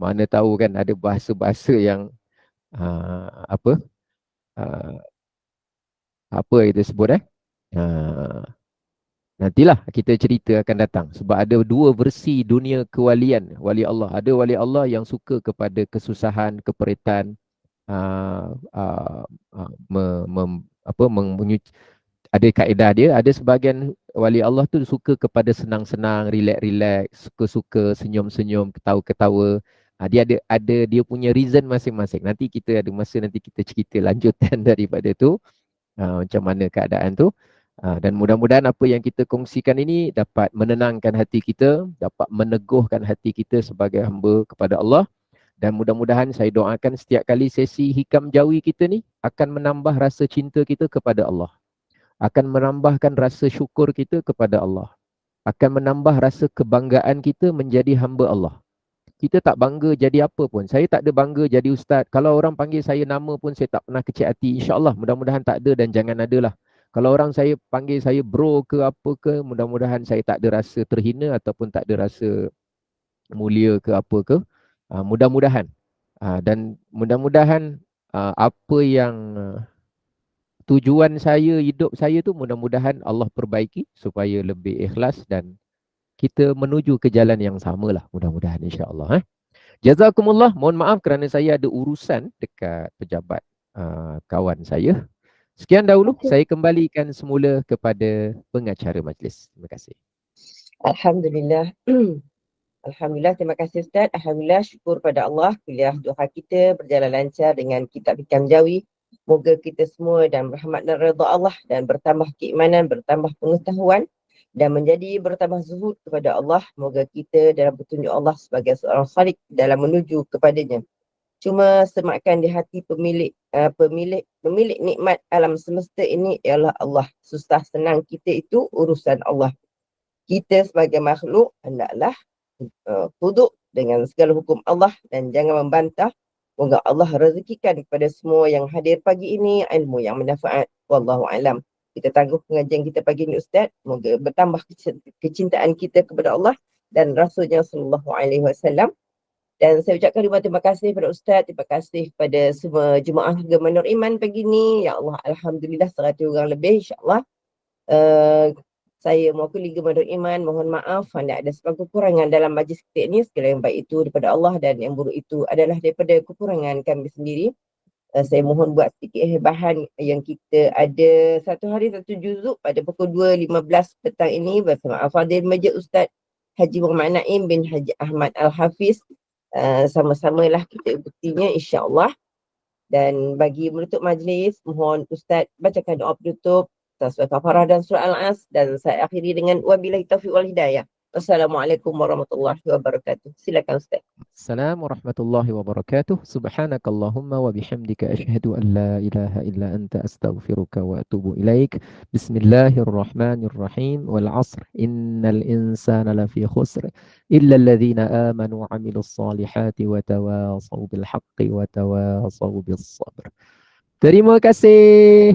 mana tahu kan ada bahasa-bahasa yang apa kita sebut nantilah kita cerita akan datang, sebab ada dua versi dunia kewalian wali Allah. Ada wali Allah yang suka kepada kesusahan, keperitan, ada kaedah dia. Ada sebahagian wali Allah tu suka kepada senang-senang, relax-relax, suka-suka, senyum-senyum, ketawa-ketawa. Dia punya reason masing-masing. Nanti kita ada masa nanti kita cerita lanjutan daripada tu, macam mana keadaan tu. Dan mudah-mudahan apa yang kita kongsikan ini dapat menenangkan hati kita, dapat meneguhkan hati kita sebagai hamba kepada Allah. Dan mudah-mudahan saya doakan setiap kali sesi hikam jawi kita ni akan menambah rasa cinta kita kepada Allah, akan menambahkan rasa syukur kita kepada Allah, akan menambah rasa kebanggaan kita menjadi hamba Allah. Kita tak bangga jadi apa pun. Saya tak ada bangga jadi ustaz. Kalau orang panggil saya nama pun saya tak pernah kecil hati. InsyaAllah mudah-mudahan tak ada dan jangan ada lah. Kalau orang saya panggil saya bro ke apa ke, mudah-mudahan saya tak ada rasa terhina ataupun tak ada rasa mulia ke apa ke. Mudah-mudahan. Dan mudah-mudahan apa yang tujuan saya, hidup saya tu mudah-mudahan Allah perbaiki supaya lebih ikhlas dan kita menuju ke jalan yang samalah mudah-mudahan insya-Allah. Jazakumullah, mohon maaf kerana saya ada urusan dekat pejabat kawan saya. Sekian dahulu, saya kembalikan semula kepada pengacara majlis. Terima kasih. Alhamdulillah. Alhamdulillah, terima kasih Ustaz. Alhamdulillah, syukur pada Allah. Kuliah duha kita berjalan lancar dengan kitab hikam jawi. Moga kita semua dan rahmat dan redha Allah dan bertambah keimanan, bertambah pengetahuan dan menjadi bertambah zuhud kepada Allah. Moga kita dalam petunjuk Allah sebagai seorang salik dalam menuju kepadanya. Cuma semakkan di hati pemilik nikmat alam semesta ini ialah Allah. Susah senang kita itu urusan Allah. Kita sebagai makhluk hendaklah tunduk dengan segala hukum Allah dan jangan membantah. Moga Allah rezekikan kepada semua yang hadir pagi ini ilmu yang bermanfaat. Wallahu alam. Kita tangguh pengajian kita pagi ini Ustaz. Moga bertambah kecintaan kita kepada Allah dan Rasulnya sallallahu alaihi wasallam. Dan saya ucapkan ribuan terima kasih kepada Ustaz, terima kasih kepada semua jemaah Agama Nur Iman pagi ni. Ya Allah, Alhamdulillah 100 orang lebih insyaAllah. Saya mewakili Agama Nur Iman, mohon maaf anda ada sebab kekurangan dalam majlis kita ini. Segala yang baik itu daripada Allah dan yang buruk itu adalah daripada kekurangan kami sendiri. Saya mohon buat sedikit bahan yang kita ada satu hari satu juzuk pada pukul 2.15 petang ini bersama Al-Fadhil Majid Ustaz Haji Muhammad Naim bin Haji Ahmad Al-Hafiz. Sama-samalah kita buktinya insya-Allah. Dan bagi menutup majlis, mohon Ustaz bacakan doa penutup surah Al-Kafarah dan surah Al-As dan saya akhiri dengan wabillahi taufiq wal hidayah. Wassalamualaikum warahmatullahi wabarakatuh. Silakan Ustaz. Assalamualaikum warahmatullahi wabarakatuh. Subhanakallahumma wa bihamdika asyhadu an la ilaha illa anta astaghfiruka wa atubu ilaik. Bismillahirrahmanirrahim. Wal 'asr innal insana lafi khusr illa alladhina amanu wa 'amilus solihati wa tawasaw bil haqqi wa tawasaw bis sabr. Terima kasih.